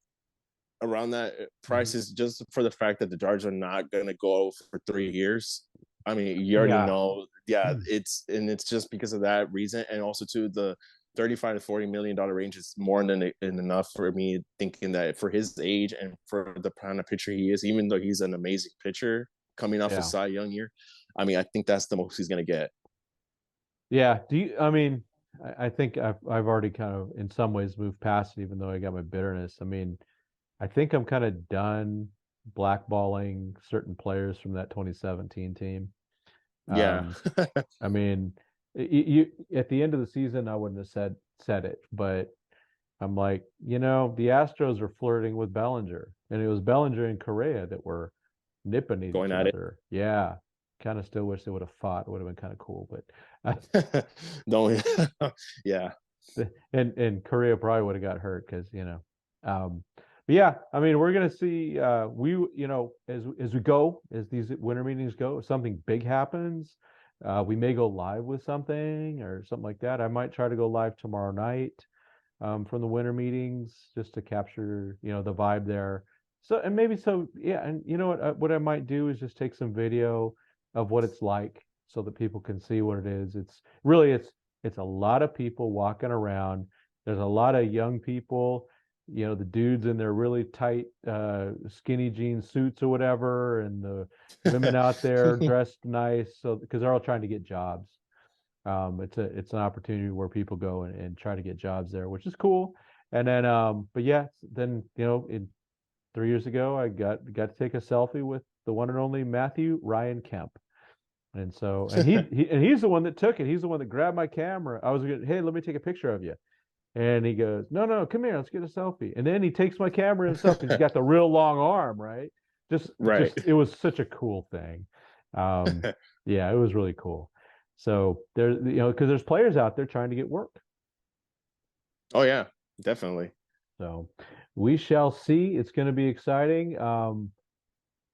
[SPEAKER 2] around that price
[SPEAKER 1] Mhm.
[SPEAKER 2] is just for the fact that the Dodgers are not going to go for 3 years. I mean, you already
[SPEAKER 1] Yeah.
[SPEAKER 2] know, yeah, it's just because of that reason, and also to the 35 to 40 million dollar range is more than enough for me thinking that for his age and for the kind of pitcher he is, even though he's an amazing pitcher coming off a
[SPEAKER 1] Yeah.
[SPEAKER 2] Cy Young year, I mean, I think that's the most he's going to get.
[SPEAKER 1] Yeah. I mean, I think I've already kind of in some ways moved past it, even though I got my bitterness. I mean, I think I'm kind of done blackballing certain players from that 2017 team.
[SPEAKER 2] Yeah.
[SPEAKER 1] Um, I mean, you at the end of the season, I wouldn't have said it, but I'm like, the Astros are flirting with Bellinger, and it was Bellinger and Correa that were nipping at
[SPEAKER 2] Going
[SPEAKER 1] each
[SPEAKER 2] at it.
[SPEAKER 1] other. Yeah, kind of still wish they would have fought. It would have been kind of cool, but
[SPEAKER 2] Don't. Yeah.
[SPEAKER 1] and Correa probably would have got hurt because but yeah, I mean, we're gonna see. As we go, as these winter meetings go, if something big happens, we may go live with something or something like that. I might try to go live tomorrow night from the winter meetings just to capture the vibe there. So and maybe so yeah, and you know what I might do is just take some video of what it's like so that people can see what it is. It's a lot of people walking around. There's a lot of young people, the dudes in their really tight skinny jean suits or whatever, and the women out there dressed nice so because they're all trying to get jobs. It's an opportunity where people go and try to get jobs there, which is cool. And then, but yeah, then in 3 years ago, I got to take a selfie with the one and only Matthew Ryan Kemp. And so, and he's the one that took it. He's the one that grabbed my camera. I was going, hey, let me take a picture of you. And he goes, no, no, come here, let's get a selfie. And then he takes my camera himself because he's got the real long arm, right?
[SPEAKER 2] Right.
[SPEAKER 1] It was such a cool thing. Um, yeah, it was really cool. So there's, because there's players out there trying to get work.
[SPEAKER 2] Oh yeah, definitely.
[SPEAKER 1] So we shall see. It's going to be exciting.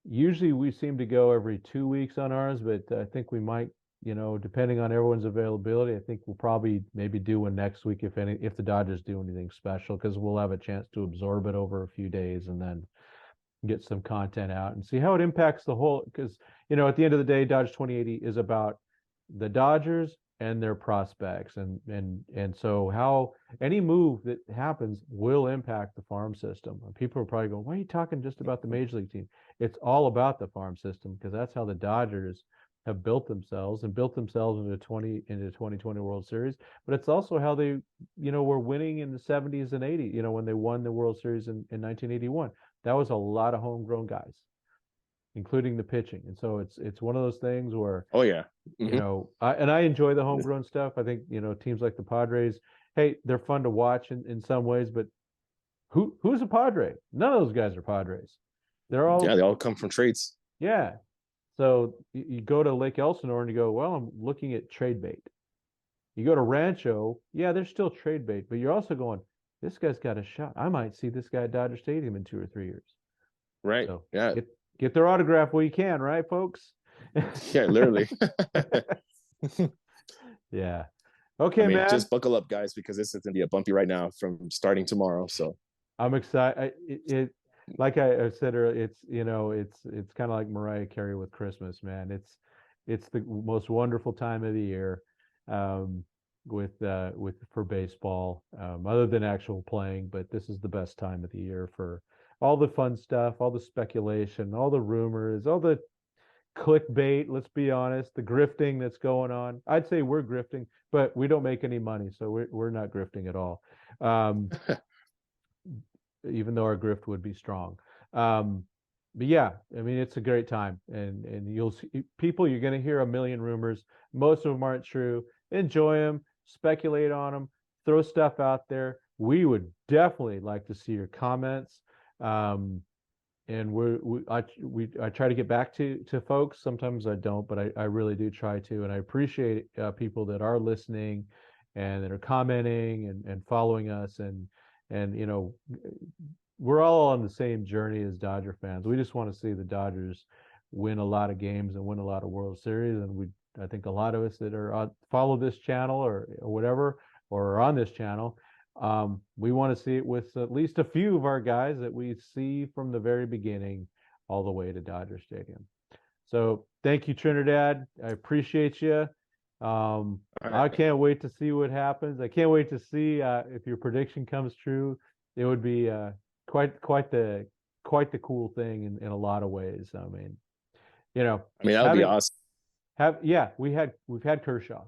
[SPEAKER 1] Usually we seem to go every 2 weeks on ours, but I think we might, depending on everyone's availability, I think we'll probably maybe do one next week if the Dodgers do anything special, because we'll have a chance to absorb it over a few days and then get some content out and see how it impacts the whole. Because at the end of the day, Dodge 2080 is about the Dodgers and their prospects, and so how any move that happens will impact the farm system. And people are probably going, "Why are you talking just about the major league team?" It's all about the farm system because that's how the Dodgers have built themselves into 2020 World Series. But it's also how they, were winning in the 70s and 80s. When they won the World Series in 1981, that was a lot of homegrown guys, including the pitching. And so it's one of those things where
[SPEAKER 2] Oh yeah. Hmm.
[SPEAKER 1] I enjoy the homegrown stuff. I think teams like the Padres, hey, they're fun to watch in some ways, but who's a Padre? None of those guys are Padres. They're
[SPEAKER 2] Yeah,
[SPEAKER 1] all
[SPEAKER 2] they all come from trades.
[SPEAKER 1] yeah. So you go to Lake Elsinore and you go, well, I'm looking at trade bait. You go to Rancho, yeah, there's still trade bait, but you're also going, this guy's got a shot. I might see this guy at Dodger Stadium in 2 or 3 years.
[SPEAKER 2] Right.
[SPEAKER 1] So
[SPEAKER 2] Yeah.
[SPEAKER 1] get their autograph while you can, right, folks?
[SPEAKER 2] Yeah, literally.
[SPEAKER 1] Yeah.
[SPEAKER 2] I
[SPEAKER 1] Okay,
[SPEAKER 2] mean,
[SPEAKER 1] man.
[SPEAKER 2] just buckle up, guys, because this is gonna be a bumpy right now from starting tomorrow. So
[SPEAKER 1] I'm excited. Like I said earlier, it's kind of like Mariah Carey with Christmas, man. It's the most wonderful time of the year, um, with for baseball, other than actual playing. But this is the best time of the year for all the fun stuff, all the speculation, all the rumors, all the clickbait. Let's be honest, the grifting that's going on. I'd say we're grifting, but we don't make any money, so we're not grifting at all. Even though our grift would be strong. But yeah, I mean, it's a great time, and you'll see people. You're going to hear a million rumors. Most of them aren't true. Enjoy them, speculate on them, throw stuff out there. We would definitely like to see your comments. And I try to get back to folks. Sometimes I don't, but I really do try to, and I appreciate people that are listening and that are commenting and following us, and you know, we're all on the same journey as Dodger fans. We just want to see the Dodgers win a lot of games and win a lot of World Series, and I think a lot of us that are follow this channel or whatever, or are on this channel, we want to see it with at least a few of our guys that we see from the very beginning all the way to Dodger Stadium. So thank you, Trinidad. I appreciate you. I can't wait to see what happens. I can't wait to see if your prediction comes true. It would be quite the cool thing in a lot of ways. I mean, you know,
[SPEAKER 2] I mean, that would be awesome.
[SPEAKER 1] We've had Kershaw.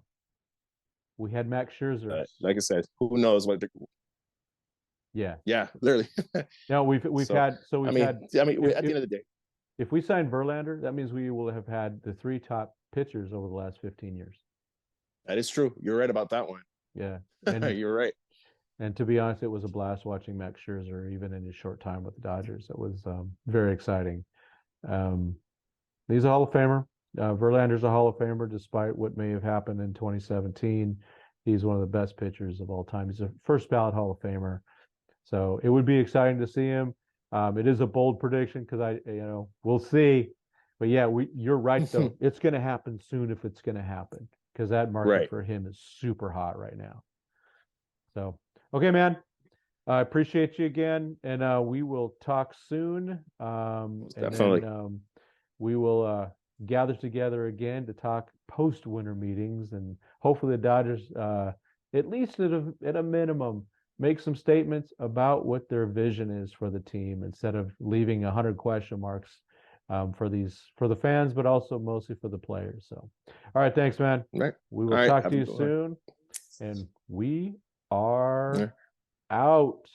[SPEAKER 1] We had Max Scherzer.
[SPEAKER 2] Like I said, who knows what? Yeah, literally.
[SPEAKER 1] No, we've had. So we've had.
[SPEAKER 2] I mean, at the end of the day,
[SPEAKER 1] if we sign Verlander, that means we will have had the 3 top pitchers over the last 15 years.
[SPEAKER 2] That is true. You're right about that one.
[SPEAKER 1] Yeah,
[SPEAKER 2] you're right.
[SPEAKER 1] And to be honest, it was a blast watching Max Scherzer, even in his short time with the Dodgers. It was very exciting. He's a Hall of Famer. Verlander's a Hall of Famer, despite what may have happened in 2017. He's one of the best pitchers of all time. He's a first ballot Hall of Famer. So it would be exciting to see him. It is a bold prediction because we'll see. But yeah, you're right though. It's going to happen soon if it's going to happen, because that market for him is super hot right now. So, okay, man. I appreciate you again, and we will talk soon.
[SPEAKER 2] Definitely.
[SPEAKER 1] Then, we will gather together again to talk post-winter meetings, and hopefully the Dodgers, at least at a minimum, make some statements about what their vision is for the team, instead of leaving 100 question marks for the fans, but also mostly for the players. So, all right, thanks, man.
[SPEAKER 2] Right.
[SPEAKER 1] We will talk to you soon, and we are out.